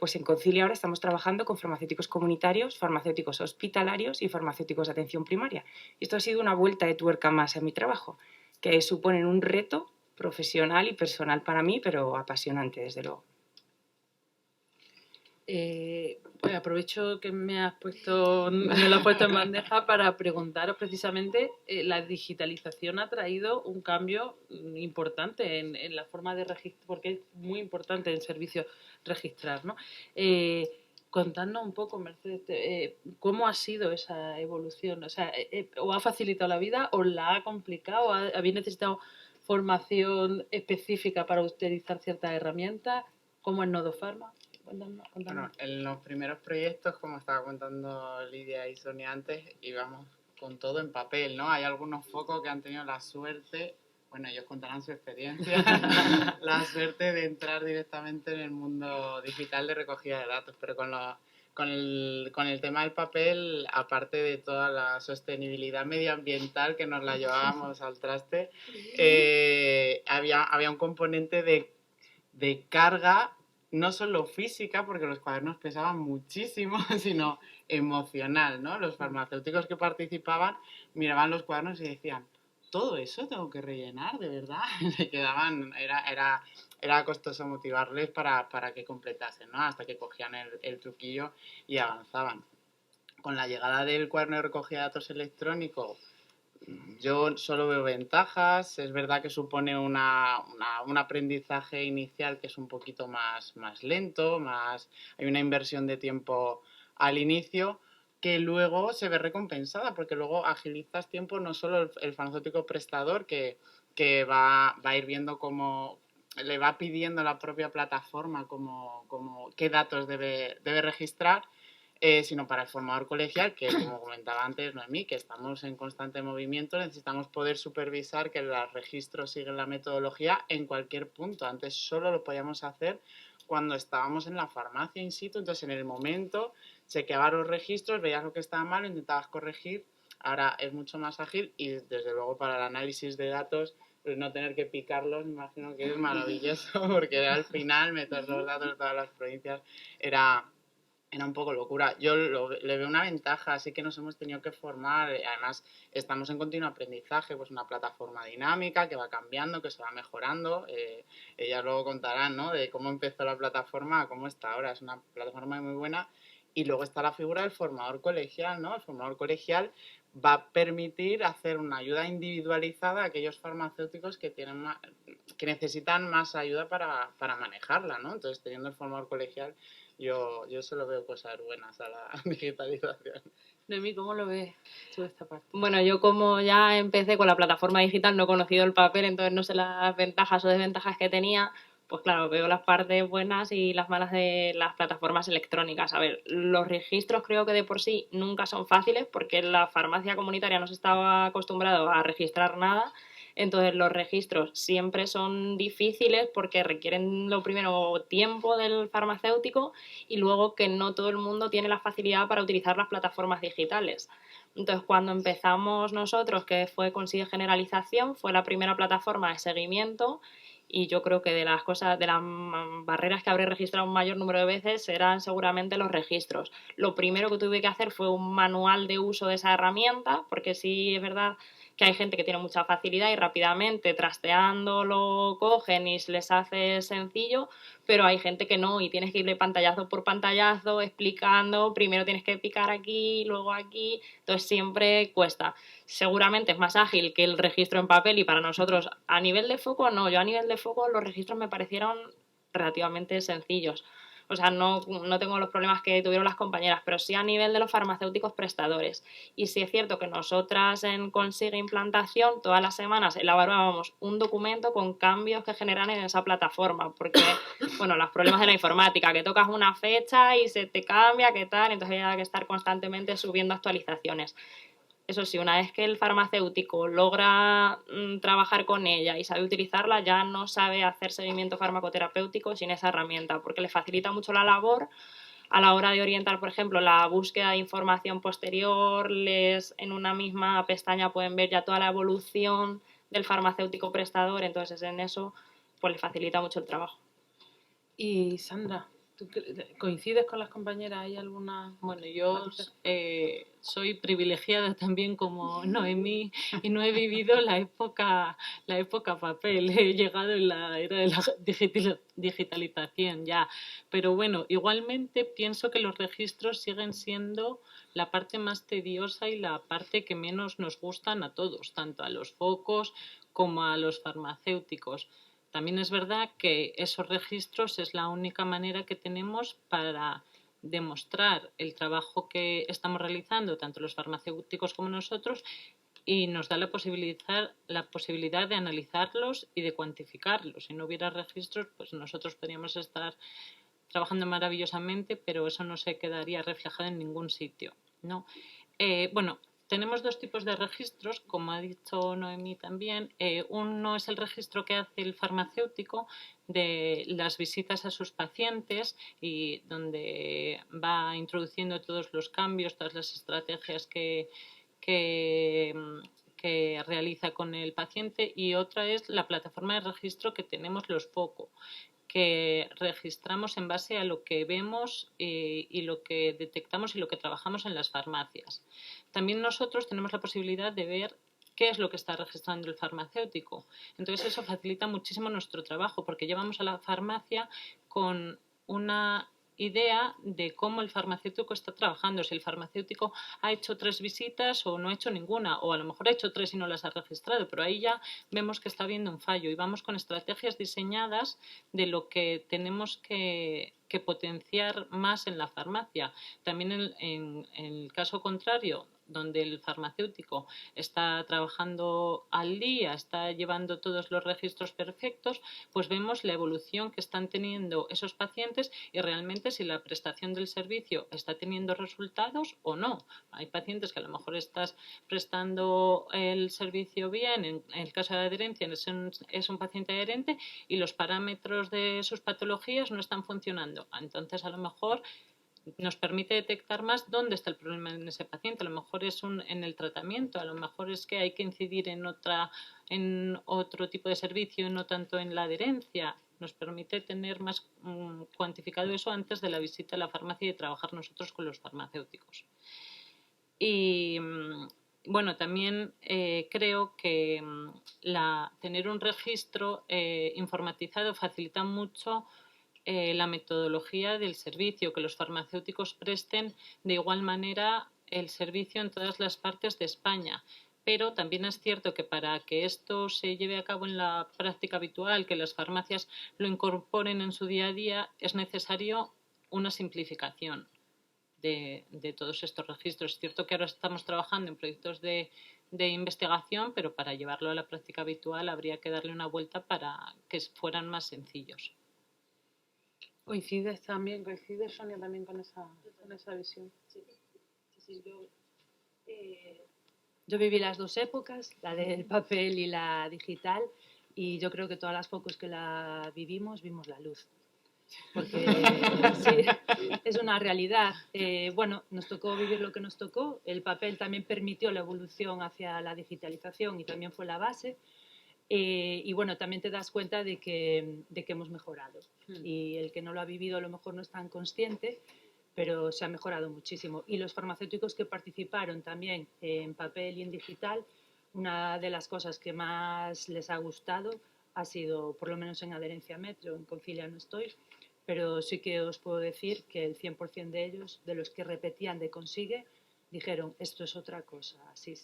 pues en Concilia ahora estamos trabajando con farmacéuticos comunitarios, farmacéuticos hospitalarios y farmacéuticos de atención primaria. Y esto ha sido una vuelta de tuerca más a mi trabajo, que suponen un reto profesional y personal para mí, pero apasionante, desde luego. Pues aprovecho que me lo has puesto en bandeja para preguntaros precisamente, la digitalización ha traído un cambio importante en la forma de registrar, porque es muy importante en servicios registrar, ¿no? Contadnos un poco, Mercedes, ¿cómo ha sido esa evolución? O sea, ¿o ha facilitado la vida o la ha complicado? ¿Habéis necesitado formación específica para utilizar ciertas herramientas? ¿Cómo es Nodo Pharma? Bueno, Cuéntanos. en los primeros proyectos, como estaba contando Lidia y Sonia antes, íbamos con todo en papel, ¿no? Hay algunos focos que han tenido la suerte, bueno, ellos contarán su experiencia, la suerte de entrar directamente en el mundo digital de recogida de datos, pero con el tema del papel, aparte de toda la sostenibilidad medioambiental que nos la llevábamos al traste, había un componente de carga, no solo física, porque los cuadernos pesaban muchísimo, sino emocional, ¿no? Los farmacéuticos que participaban miraban los cuadernos y decían, ¿todo eso tengo que rellenar, de verdad? Se quedaban, era costoso motivarles para que completasen, ¿no? Hasta que cogían el truquillo y avanzaban. Con la llegada del cuaderno de recogida de datos electrónico, yo solo veo ventajas. Es verdad que supone un aprendizaje inicial que es un poquito más lento, hay una inversión de tiempo al inicio que luego se ve recompensada, porque luego agilizas tiempo no solo el farmacéutico prestador que va a ir viendo cómo le va pidiendo la propia plataforma qué datos debe registrar, sino para el formador colegial, que como comentaba antes Noemí, que estamos en constante movimiento, necesitamos poder supervisar que los registros siguen la metodología en cualquier punto. Antes solo lo podíamos hacer cuando estábamos en la farmacia in situ, entonces en el momento chequeabas los registros, veías lo que estaba mal, lo intentabas corregir. Ahora es mucho más ágil y desde luego para el análisis de datos, pues no tener que picarlos, me imagino que es maravilloso, porque al final meter los datos de todas las provincias era un poco locura. Yo le veo una ventaja, así que nos hemos tenido que formar. Además, estamos en continuo aprendizaje, pues una plataforma dinámica que va cambiando, que se va mejorando. Ellas luego contarán, ¿no?, de cómo empezó la plataforma a cómo está ahora. Es una plataforma muy buena. Y luego está la figura del formador colegial, ¿no? El formador colegial va a permitir hacer una ayuda individualizada a aquellos farmacéuticos que necesitan más ayuda para manejarla, ¿no? Entonces, teniendo el formador colegial, yo solo veo cosas buenas a la digitalización. Noemí, ¿cómo lo ves tú esta parte? Bueno, yo como ya empecé con la plataforma digital, no he conocido el papel, entonces no sé las ventajas o desventajas que tenía. Pues claro, veo las partes buenas y las malas de las plataformas electrónicas. A ver, los registros creo que de por sí nunca son fáciles porque la farmacia comunitaria no se estaba acostumbrado a registrar nada. Entonces los registros siempre son difíciles porque requieren lo primero tiempo del farmacéutico y luego que no todo el mundo tiene la facilidad para utilizar las plataformas digitales. Entonces cuando empezamos nosotros, que fue Consigue Generalización, fue la primera plataforma de seguimiento y yo creo que de las barreras que habré registrado un mayor número de veces eran seguramente los registros. Lo primero que tuve que hacer fue un manual de uso de esa herramienta, porque sí es verdad que hay gente que tiene mucha facilidad y rápidamente trasteando lo cogen y se les hace sencillo, pero hay gente que no y tienes que irle pantallazo por pantallazo explicando, primero tienes que picar aquí, luego aquí, entonces siempre cuesta. Seguramente es más ágil que el registro en papel y para nosotros a nivel de foco no, yo a nivel de foco los registros me parecieron relativamente sencillos. O sea, no tengo los problemas que tuvieron las compañeras, pero sí a nivel de los farmacéuticos prestadores. Y sí es cierto que nosotras en Consigue Implantación todas las semanas elaborábamos un documento con cambios que generan en esa plataforma, porque, bueno, los problemas de la informática, que tocas una fecha y se te cambia, qué tal, entonces hay que estar constantemente subiendo actualizaciones. Eso sí, una vez que el farmacéutico logra trabajar con ella y sabe utilizarla, ya no sabe hacer seguimiento farmacoterapéutico sin esa herramienta, porque le facilita mucho la labor a la hora de orientar, por ejemplo, la búsqueda de información posterior. En una misma pestaña pueden ver ya toda la evolución del farmacéutico prestador, entonces en eso pues le facilita mucho el trabajo. Y Sandra, ¿tú coincides con las compañeras? ¿Hay alguna...? Bueno, yo soy privilegiada también como Noemí y no he vivido la época papel. He llegado en la era de la digitalización ya. Pero bueno, igualmente pienso que los registros siguen siendo la parte más tediosa y la parte que menos nos gustan a todos, tanto a los focos como a los farmacéuticos. También es verdad que esos registros es la única manera que tenemos para demostrar el trabajo que estamos realizando, tanto los farmacéuticos como nosotros, y nos da la posibilidad de analizarlos y de cuantificarlos. Si no hubiera registros, pues nosotros podríamos estar trabajando maravillosamente, pero eso no se quedaría reflejado en ningún sitio, ¿no? Bueno, tenemos dos tipos de registros, como ha dicho Noemí también. Uno es el registro que hace el farmacéutico de las visitas a sus pacientes y donde va introduciendo todos los cambios, todas las estrategias que realiza con el paciente, y otra es la plataforma de registro que tenemos los FOCO, que registramos en base a lo que vemos y lo que detectamos y lo que trabajamos en las farmacias. También nosotros tenemos la posibilidad de ver qué es lo que está registrando el farmacéutico. Entonces eso facilita muchísimo nuestro trabajo, porque llevamos a la farmacia con una idea de cómo el farmacéutico está trabajando, si el farmacéutico ha hecho 3 visitas o no ha hecho ninguna, o a lo mejor ha hecho 3 y no las ha registrado, pero ahí ya vemos que está habiendo un fallo y vamos con estrategias diseñadas de lo que tenemos que potenciar más en la farmacia. También en el caso contrario, donde el farmacéutico está trabajando al día, está llevando todos los registros perfectos, pues vemos la evolución que están teniendo esos pacientes y realmente si la prestación del servicio está teniendo resultados o no. Hay pacientes que a lo mejor estás prestando el servicio bien, en el caso de adherencia es un paciente adherente y los parámetros de sus patologías no están funcionando. Entonces, a lo mejor nos permite detectar más dónde está el problema en ese paciente. A lo mejor es en el tratamiento, a lo mejor es que hay que incidir en otro tipo de servicio y no tanto en la adherencia. Nos permite tener más cuantificado eso antes de la visita a la farmacia y de trabajar nosotros con los farmacéuticos. Y bueno, también creo que tener un registro informatizado facilita mucho la metodología del servicio, que los farmacéuticos presten de igual manera el servicio en todas las partes de España. Pero también es cierto que para que esto se lleve a cabo en la práctica habitual, que las farmacias lo incorporen en su día a día, es necesario una simplificación de todos estos registros. Es cierto que ahora estamos trabajando en proyectos de investigación, pero para llevarlo a la práctica habitual habría que darle una vuelta para que fueran más sencillos. Coincide Sonia también con esa visión. Sí, yo viví las dos épocas, la del papel y la digital, y yo creo que todas las focos que la vimos la luz. Porque sí, es una realidad. Bueno, nos tocó vivir lo que nos tocó. El papel también permitió la evolución hacia la digitalización y también fue la base. Y bueno, también te das cuenta de que hemos mejorado. Y el que no lo ha vivido a lo mejor no es tan consciente, pero se ha mejorado muchísimo. Y los farmacéuticos que participaron también en papel y en digital, una de las cosas que más les ha gustado ha sido, por lo menos en Adherencia Metro, en Concilia no estoy, pero sí que os puedo decir que el 100% de ellos, de los que repetían de Consigue, dijeron, esto es otra cosa, sí.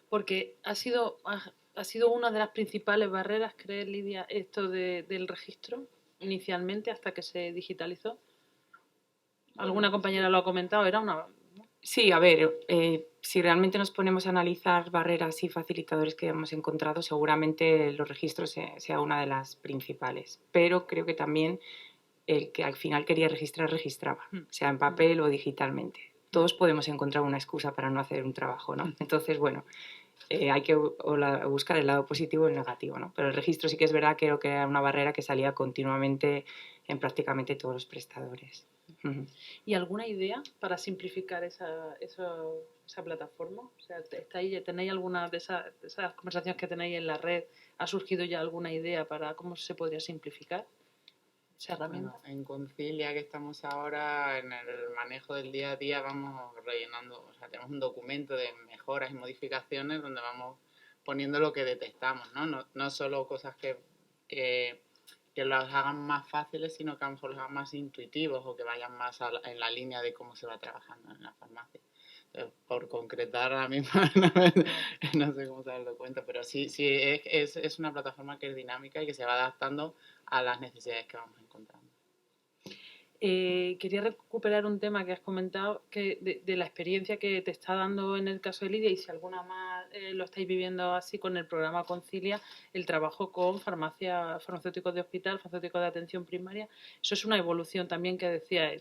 Porque ha sido una de las principales barreras, ¿crees, Lidia, esto del registro inicialmente hasta que se digitalizó? Alguna compañera lo ha comentado, era una... Sí, a ver, si realmente nos ponemos a analizar barreras y facilitadores que hemos encontrado, seguramente los registros sea una de las principales. Pero creo que también el que al final quería registrar, registraba, sea en papel o digitalmente. Todos podemos encontrar una excusa para no hacer un trabajo, ¿no? Entonces, bueno, hay que buscar el lado positivo y el negativo, ¿no? Pero el registro sí que es verdad, creo que era una barrera que salía continuamente en prácticamente todos los prestadores. ¿Y alguna idea para simplificar esa plataforma? O sea, ¿tenéis alguna de esas conversaciones que tenéis en la red? ¿Ha surgido ya alguna idea para cómo se podría simplificar esa herramienta? Bueno, en Concilia, que estamos ahora en el manejo del día a día, vamos rellenando, o sea, tenemos un documento de mejoras y modificaciones donde vamos poniendo lo que detectamos, ¿no? No solo cosas que los hagan más fáciles, sino que a lo mejor los hagan más intuitivos o que vayan más en la línea de cómo se va trabajando en la farmacia. Entonces, por concretar ahora mismo, no sé cómo se darlo cuenta, pero sí es una plataforma que es dinámica y que se va adaptando a las necesidades que vamos encontrando. quería recuperar un tema que has comentado, que de la experiencia que te está dando en el caso de Lidia, y si alguna más lo estáis viviendo así con el programa Concilia, el trabajo con farmacéuticos de hospital, farmacéuticos de atención primaria. Eso es una evolución también que decía,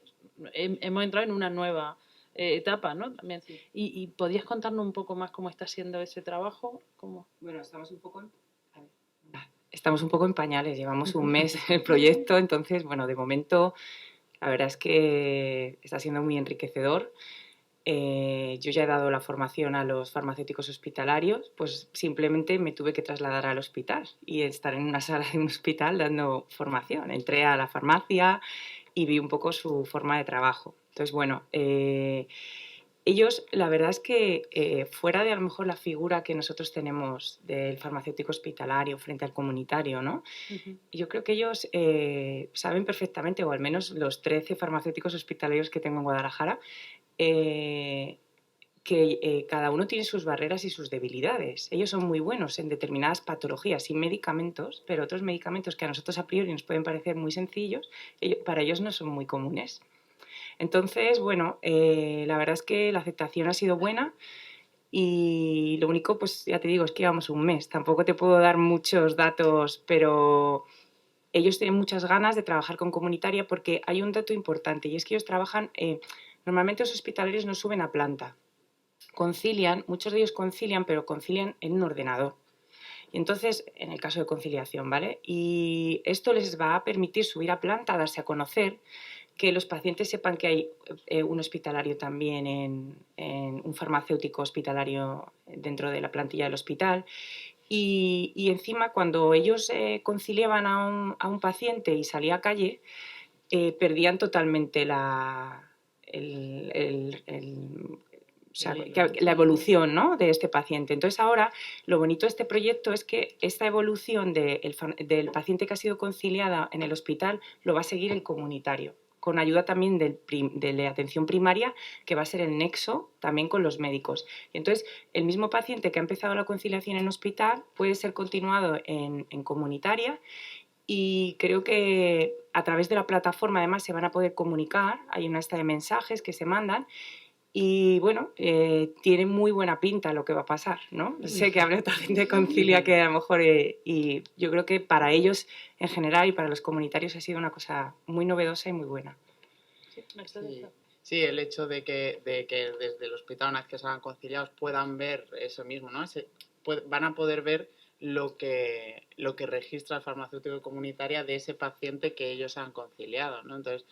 hemos entrado en una nueva etapa, ¿no? También. Sí. ¿Y podías contarnos un poco más cómo está siendo ese trabajo? Bueno, estamos un poco en pañales, llevamos un mes en el proyecto, entonces, bueno, de momento la verdad es que está siendo muy enriquecedor. Yo ya he dado la formación a los farmacéuticos hospitalarios, pues simplemente me tuve que trasladar al hospital y estar en una sala de un hospital dando formación. Entré a la farmacia y vi un poco su forma de trabajo. Entonces, bueno, ellos, la verdad es que fuera de a lo mejor la figura que nosotros tenemos del farmacéutico hospitalario frente al comunitario, ¿no? Yo creo que ellos saben perfectamente, o al menos los 13 farmacéuticos hospitalarios que tengo en Guadalajara, que cada uno tiene sus barreras y sus debilidades. Ellos son muy buenos en determinadas patologías y medicamentos, pero otros medicamentos que a nosotros a priori nos pueden parecer muy sencillos, para ellos no son muy comunes. Entonces, bueno, la verdad es que la aceptación ha sido buena y lo único, pues ya te digo, es que llevamos un mes. Tampoco te puedo dar muchos datos, pero ellos tienen muchas ganas de trabajar con comunitaria porque hay un dato importante y es que ellos trabajan, normalmente los hospitalarios no suben a planta. Concilian, muchos de ellos concilian, pero concilian en un ordenador. Y entonces, en el caso de conciliación, ¿vale? Y esto les va a permitir subir a planta, darse a conocer, que los pacientes sepan que hay un hospitalario también, en un farmacéutico hospitalario dentro de la plantilla del hospital. Y encima, cuando ellos conciliaban a un paciente y salía a calle, perdían totalmente la evolución, ¿no?, de este paciente. Entonces ahora lo bonito de este proyecto es que esta evolución del paciente que ha sido conciliada en el hospital lo va a seguir el comunitario, con ayuda también de la atención primaria, que va a ser el nexo también con los médicos. Y entonces el mismo paciente que ha empezado la conciliación en hospital puede ser continuado en comunitaria. Y creo que a través de la plataforma además se van a poder comunicar, hay una lista de mensajes que se mandan y bueno, tiene muy buena pinta lo que va a pasar, ¿no? Sé que habrá otra gente de Concilia que a lo mejor, y yo creo que para ellos en general y para los comunitarios ha sido una cosa muy novedosa y muy buena. Sí, el hecho de que desde el hospital, una vez que salgan conciliados, puedan ver eso mismo, ¿no? Van a poder ver lo que registra el farmacéutico comunitaria de ese paciente que ellos han conciliado, ¿no? Entonces,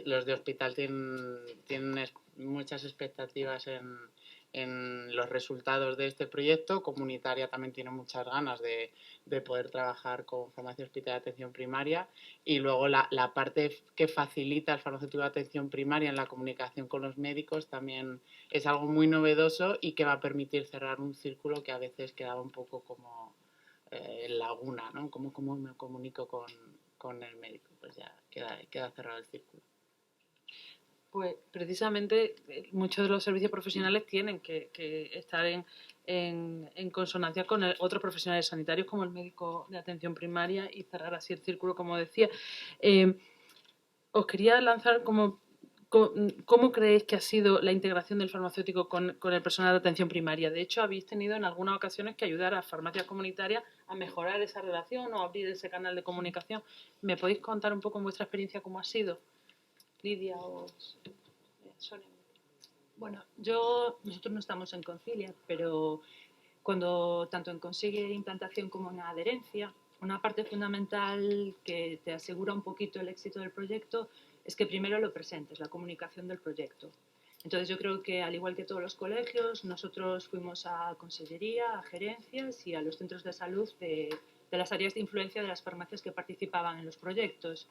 los de hospital tienen muchas expectativas en los resultados de este proyecto. Comunitaria también tiene muchas ganas de poder trabajar con farmacia hospitalaria de atención primaria, y luego la parte que facilita el farmacéutico de atención primaria en la comunicación con los médicos también es algo muy novedoso y que va a permitir cerrar un círculo que a veces quedaba un poco como laguna, ¿no? ¿Cómo me comunico con el médico? Pues ya queda cerrado el círculo. Pues precisamente muchos de los servicios profesionales tienen que estar en consonancia con otros profesionales sanitarios como el médico de atención primaria y cerrar así el círculo, como decía. Os quería lanzar ¿cómo creéis que ha sido la integración del farmacéutico con el personal de atención primaria? De hecho, habéis tenido en algunas ocasiones que ayudar a farmacias comunitarias a mejorar esa relación o abrir ese canal de comunicación. ¿Me podéis contar un poco en vuestra experiencia cómo ha sido? Lidia o Sonia. Bueno, nosotros no estamos en Concilia, pero cuando tanto en consigue implantación como en adherencia, una parte fundamental que te asegura un poquito el éxito del proyecto es que primero lo presentes, la comunicación del proyecto. Entonces yo creo que al igual que todos los colegios, nosotros fuimos a consellería, a gerencias y a los centros de salud de las áreas de influencia de las farmacias que participaban en los proyectos.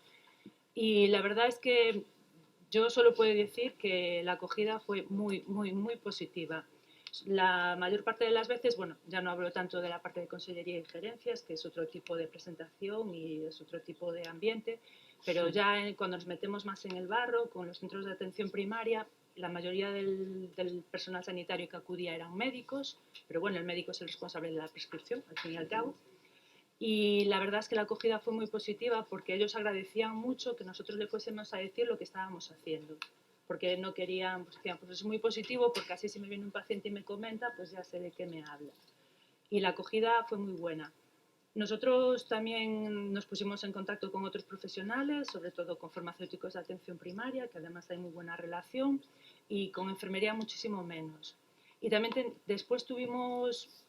Y la verdad es que yo solo puedo decir que la acogida fue muy, muy, muy positiva. La mayor parte de las veces, bueno, ya no hablo tanto de la parte de consellería y gerencias, que es otro tipo de presentación y es otro tipo de ambiente, pero ya cuando nos metemos más en el barro, con los centros de atención primaria, la mayoría del personal sanitario que acudía eran médicos, pero bueno, el médico es el responsable de la prescripción, al fin y al cabo. Y la verdad es que la acogida fue muy positiva porque ellos agradecían mucho que nosotros le fuésemos a decir lo que estábamos haciendo. Porque no querían, pues decían, pues es muy positivo porque así si me viene un paciente y me comenta, pues ya sé de qué me habla. Y la acogida fue muy buena. Nosotros también nos pusimos en contacto con otros profesionales, sobre todo con farmacéuticos de atención primaria, que además hay muy buena relación, y con enfermería muchísimo menos. Y también después tuvimos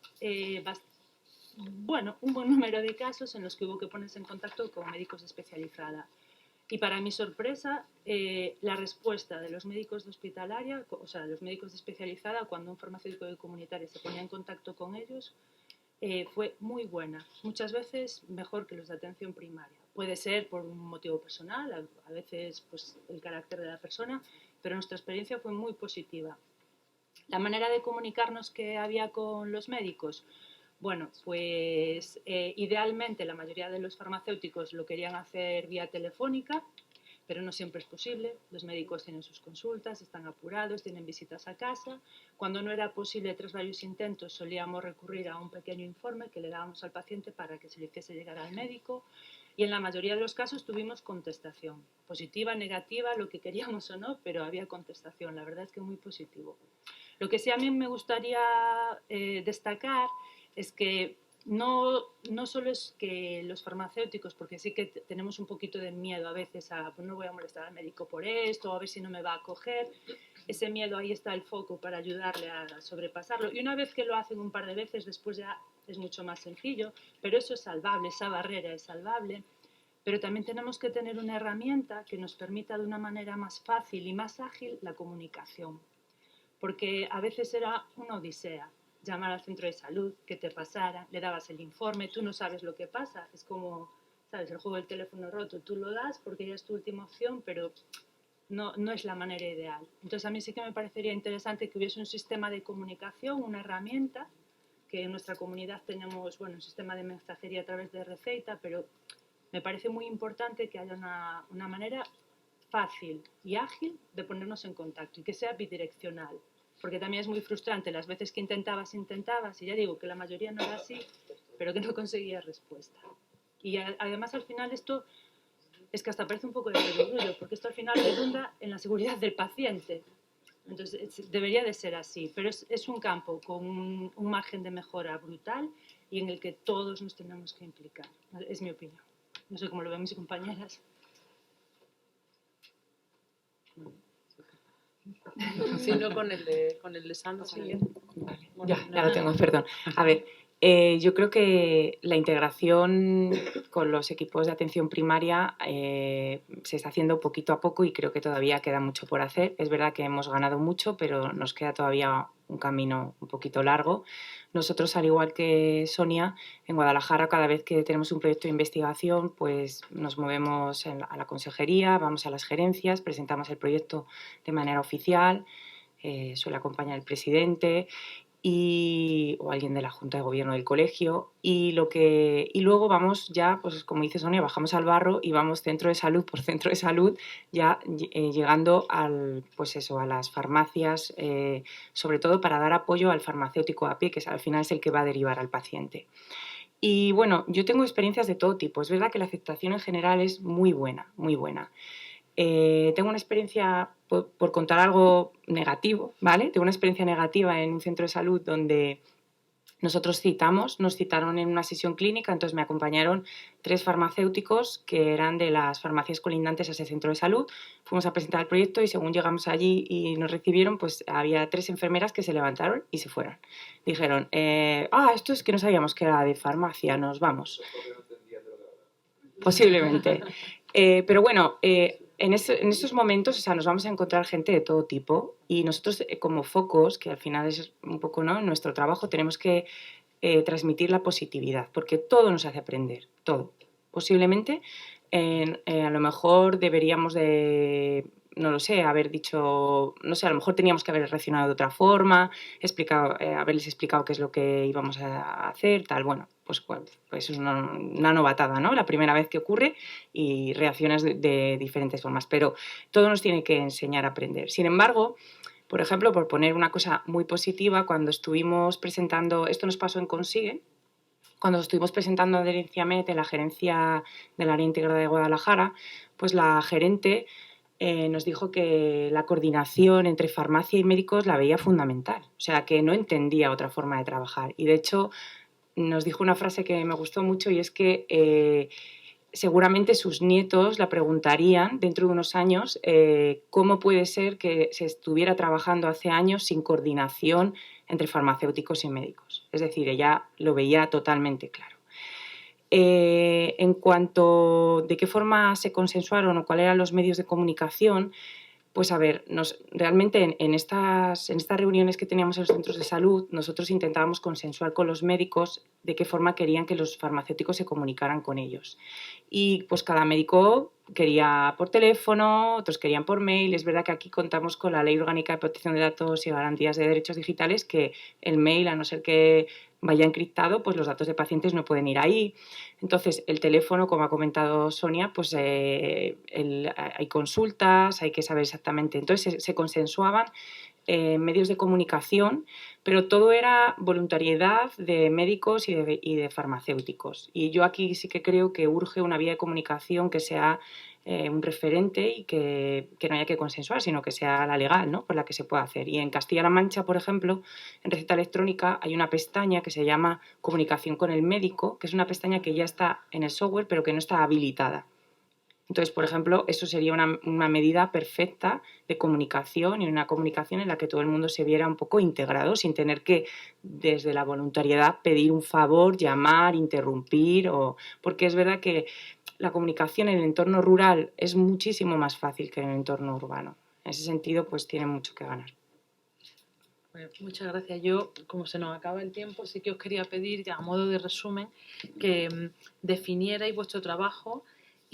un buen número de casos en los que hubo que ponerse en contacto con médicos de especializada. Y para mi sorpresa, la respuesta de los médicos de hospitalaria, o sea, los médicos de especializada, cuando un farmacéutico de comunitaria se ponía en contacto con ellos, fue muy buena. Muchas veces mejor que los de atención primaria. Puede ser por un motivo personal, a veces pues, el carácter de la persona, pero nuestra experiencia fue muy positiva. La manera de comunicarnos que había con los médicos, bueno, pues idealmente la mayoría de los farmacéuticos lo querían hacer vía telefónica, pero no siempre es posible. Los médicos tienen sus consultas, están apurados, tienen visitas a casa. Cuando no era posible tras varios intentos, solíamos recurrir a un pequeño informe que le dábamos al paciente para que se le hiciese llegar al médico. Y en la mayoría de los casos tuvimos contestación, positiva, negativa, lo que queríamos o no, pero había contestación. La verdad es que muy positivo. Lo que sí a mí me gustaría destacar es que no solo es que los farmacéuticos, porque sí que tenemos un poquito de miedo a veces a, pues no voy a molestar al médico por esto, o a ver si no me va a coger, ese miedo ahí está el foco para ayudarle a sobrepasarlo. Y una vez que lo hacen un par de veces, después ya es mucho más sencillo, pero eso es salvable, esa barrera es salvable. Pero también tenemos que tener una herramienta que nos permita de una manera más fácil y más ágil la comunicación. Porque a veces era una odisea. Llamar al centro de salud, que te pasara, le dabas el informe, tú no sabes lo que pasa, es como, ¿sabes? El juego del teléfono roto, tú lo das porque ya es tu última opción, pero no es la manera ideal. Entonces a mí sí que me parecería interesante que hubiese un sistema de comunicación, una herramienta, que en nuestra comunidad tenemos, bueno, un sistema de mensajería a través de Receita, pero me parece muy importante que haya una manera fácil y ágil de ponernos en contacto y que sea bidireccional. Porque también es muy frustrante las veces que intentabas, y ya digo que la mayoría no era así, pero que no conseguías respuesta. Y además al final esto es que hasta parece un poco de perogrullo, porque esto al final redunda en la seguridad del paciente. Entonces debería de ser así, pero es un campo con un margen de mejora brutal y en el que todos nos tenemos que implicar. Es mi opinión. No sé cómo lo ven mis compañeras. Sí, no, con el de Sandra. Vale. Ya lo tengo, perdón. A ver, yo creo que la integración con los equipos de atención primaria se está haciendo poquito a poco y creo que todavía queda mucho por hacer. Es verdad que hemos ganado mucho, pero nos queda todavía un camino un poquito largo. Nosotros, al igual que Sonia, en Guadalajara, cada vez que tenemos un proyecto de investigación, pues nos movemos a la consejería, vamos a las gerencias, presentamos el proyecto de manera oficial, suele acompañar el presidente o alguien de la Junta de Gobierno del colegio y luego vamos ya, pues como dice Sonia, bajamos al barro y vamos centro de salud por centro de salud, ya llegando a las farmacias, sobre todo para dar apoyo al farmacéutico a pie, que al final es el que va a derivar al paciente. Y bueno, yo tengo experiencias de todo tipo. Es verdad que la aceptación en general es muy buena, muy buena. Tengo una experiencia, por contar algo negativo, ¿vale? Tengo una experiencia negativa en un centro de salud donde nosotros nos citaron en una sesión clínica, entonces me acompañaron 3 farmacéuticos que eran de las farmacias colindantes a ese centro de salud. Fuimos a presentar el proyecto y según llegamos allí y nos recibieron, pues había 3 enfermeras que se levantaron y se fueron. Dijeron, esto es que no sabíamos que era de farmacia, nos vamos. Posiblemente. Pero bueno, en estos momentos, o sea, nos vamos a encontrar gente de todo tipo y nosotros como focos, que al final es un poco, ¿no?, nuestro trabajo, tenemos que transmitir la positividad, porque todo nos hace aprender, todo. Posiblemente, a lo mejor deberíamos de, no lo sé, haber dicho, no sé, a lo mejor teníamos que haber reaccionado de otra forma, haberles explicado qué es lo que íbamos a hacer, tal, bueno, pues es una novatada, ¿no? La primera vez que ocurre y reaccionas de diferentes formas, pero todo nos tiene que enseñar a aprender. Sin embargo, por ejemplo, por poner una cosa muy positiva, cuando estuvimos presentando, esto nos pasó en Consigue, cuando estuvimos presentando Adherencia Med en la gerencia del área integrada de Guadalajara, pues la gerente nos dijo que la coordinación entre farmacia y médicos la veía fundamental, o sea, que no entendía otra forma de trabajar. Y de hecho nos dijo una frase que me gustó mucho y es que seguramente sus nietos la preguntarían dentro de unos años cómo puede ser que se estuviera trabajando hace años sin coordinación entre farmacéuticos y médicos. Es decir, ella lo veía totalmente claro. En cuanto de qué forma se consensuaron o cuáles eran los medios de comunicación, pues a ver, realmente en estas reuniones que teníamos en los centros de salud, nosotros intentábamos consensuar con los médicos de qué forma querían que los farmacéuticos se comunicaran con ellos. Y pues cada médico quería por teléfono, otros querían por mail. Es verdad que aquí contamos con la Ley Orgánica de Protección de Datos y Garantías de Derechos Digitales, que el mail, a no ser que vaya encriptado, pues los datos de pacientes no pueden ir ahí. Entonces, el teléfono, como ha comentado Sonia, pues hay consultas, hay que saber exactamente. Entonces, se consensuaban medios de comunicación, pero todo era voluntariedad de médicos y de farmacéuticos. Y yo aquí sí que creo que urge una vía de comunicación que sea un referente y que no haya que consensuar, sino que sea la legal, ¿no?, por la que se pueda hacer. Y en Castilla-La Mancha, por ejemplo, en receta electrónica hay una pestaña que se llama Comunicación con el médico, que es una pestaña que ya está en el software, pero que no está habilitada. Entonces, por ejemplo, eso sería una medida perfecta de comunicación y una comunicación en la que todo el mundo se viera un poco integrado sin tener que, desde la voluntariedad, pedir un favor, llamar, interrumpir. Porque es verdad que la comunicación en el entorno rural es muchísimo más fácil que en el entorno urbano. En ese sentido, pues tiene mucho que ganar. Bueno, muchas gracias. Yo, como se nos acaba el tiempo, sí que os quería pedir, ya a modo de resumen, que definierais vuestro trabajo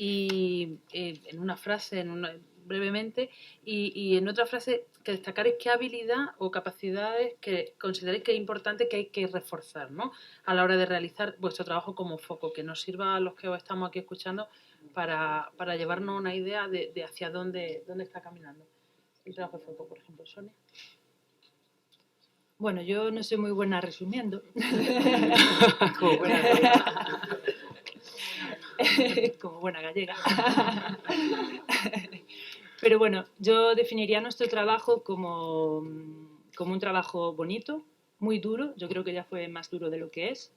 y en una frase, brevemente, y en otra frase que destacaréis qué habilidad o capacidades que consideréis que es importante que hay que reforzar, ¿no?, a la hora de realizar vuestro trabajo como foco, que nos sirva a los que os estamos aquí escuchando para llevarnos una idea de hacia dónde está caminando el trabajo de foco, por ejemplo. Sonia. Bueno, yo no soy muy buena resumiendo. Como buena gallega. Como buena gallega. Pero bueno, yo definiría nuestro trabajo como un trabajo bonito, muy duro. Yo creo que ya fue más duro de lo que es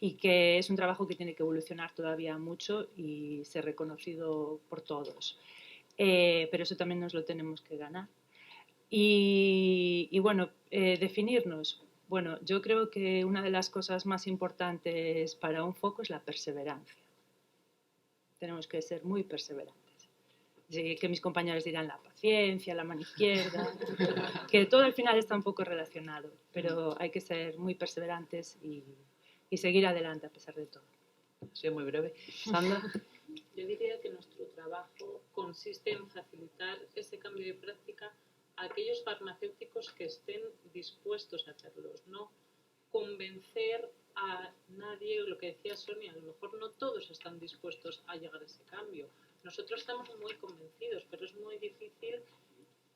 y que es un trabajo que tiene que evolucionar todavía mucho y ser reconocido por todos. Pero eso también nos lo tenemos que ganar. Y bueno, definirnos. Bueno, yo creo que una de las cosas más importantes para un foco es la perseverancia. Tenemos que ser muy perseverantes. Que mis compañeros dirán la paciencia, la mano izquierda, que todo al final está un poco relacionado, pero hay que ser muy perseverantes y seguir adelante a pesar de todo. Soy muy breve. Sandra. Yo diría que nuestro trabajo consiste en facilitar ese cambio de práctica a aquellos farmacéuticos que estén dispuestos a hacerlos, no convencer a nadie. Lo que decía Sonia, a lo mejor no todos están dispuestos a llegar a ese cambio. Nosotros estamos muy convencidos, pero es muy difícil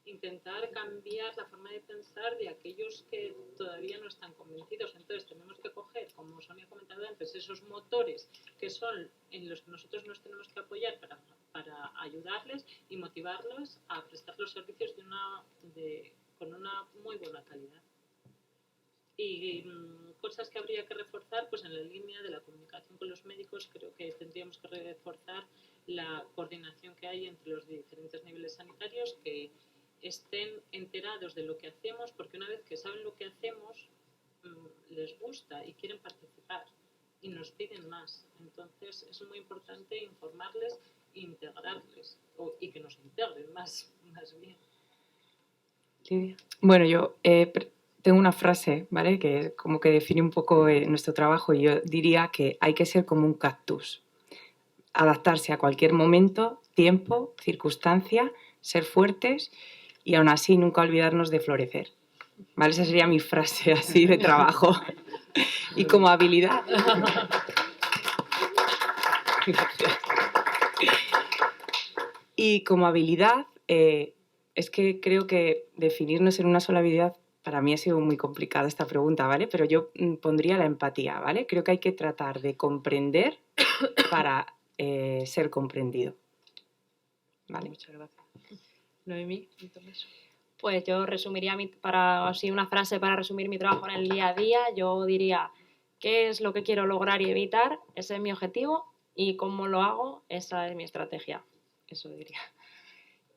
intentar cambiar la forma de pensar de aquellos que todavía no están convencidos. Entonces tenemos que coger, como Sonia ha comentado antes, esos motores que son en los que nosotros nos tenemos que apoyar para ayudarles y motivarlos a prestar los servicios con una muy buena calidad. Y cosas que habría que reforzar, pues en la línea de la comunicación con los médicos, creo que tendríamos que reforzar la coordinación que hay entre los diferentes niveles sanitarios, que estén enterados de lo que hacemos, porque una vez que saben lo que hacemos, les gusta y quieren participar y nos piden más. Entonces es muy importante informarles e integrarles, y que nos integren más bien. Lidia. Bueno, yo tengo una frase, ¿vale?, que como que define un poco nuestro trabajo, y yo diría que hay que ser como un cactus, adaptarse a cualquier momento, tiempo, circunstancia, ser fuertes y aún así nunca olvidarnos de florecer, ¿vale? Esa sería mi frase así de trabajo. Y como habilidad... Gracias. Y como habilidad, es que creo que definirnos en una sola habilidad para mí ha sido muy complicada esta pregunta, ¿vale? Pero yo pondría la empatía, ¿vale? Creo que hay que tratar de comprender para ser comprendido. ¿Vale? Muchas gracias. Noemí, entonces. Pues yo resumiría, así una frase para resumir mi trabajo en el día a día, yo diría, ¿qué es lo que quiero lograr y evitar? Ese es mi objetivo, y cómo lo hago, esa es mi estrategia. Eso diría.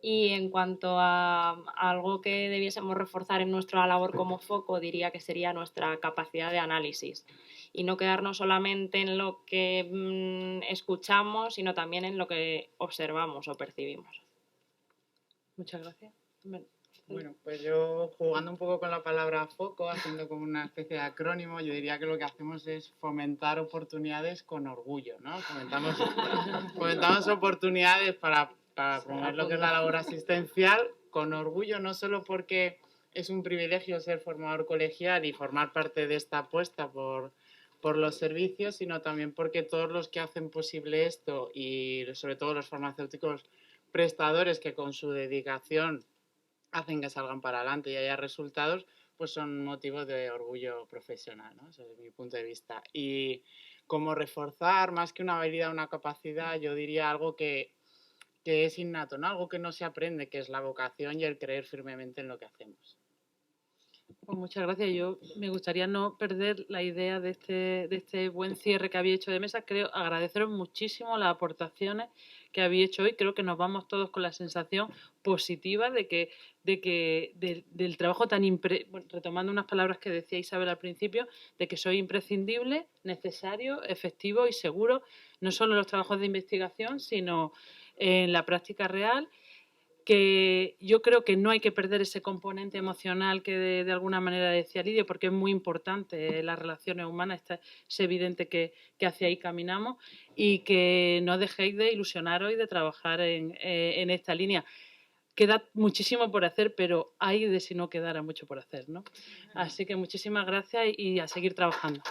Y en cuanto a algo que debiésemos reforzar en nuestra labor como foco, diría que sería nuestra capacidad de análisis y no quedarnos solamente en lo que escuchamos, sino también en lo que observamos o percibimos. Muchas gracias. Bueno, pues yo jugando un poco con la palabra foco, haciendo como una especie de acrónimo, yo diría que lo que hacemos es fomentar oportunidades con orgullo, ¿no? Fomentamos oportunidades para promover lo que es la labor asistencial con orgullo, no solo porque es un privilegio ser formador colegial y formar parte de esta apuesta por los servicios, sino también porque todos los que hacen posible esto y sobre todo los farmacéuticos prestadores que con su dedicación hacen que salgan para adelante y haya resultados, pues son motivos de orgullo profesional, ¿no? Ese es mi punto de vista. Y como reforzar, más que una habilidad o una capacidad, yo diría algo que es innato, ¿no? Algo que no se aprende, que es la vocación y el creer firmemente en lo que hacemos. Pues muchas gracias. Yo me gustaría no perder la idea de este buen cierre que habéis hecho de mesa. Creo agradeceros muchísimo las aportaciones que habéis hecho hoy. Creo que nos vamos todos con la sensación positiva del trabajo tan retomando unas palabras que decía Isabel al principio, de que soy imprescindible, necesario, efectivo y seguro, no solo en los trabajos de investigación, sino en la práctica real. Que yo creo que no hay que perder ese componente emocional que de alguna manera decía Lidia, porque es muy importante las relaciones humanas, es evidente que hacia ahí caminamos, y que no dejéis de ilusionaros y de trabajar en esta línea. Queda muchísimo por hacer, pero hay de si no quedara mucho por hacer, ¿no? Así que muchísimas gracias y a seguir trabajando.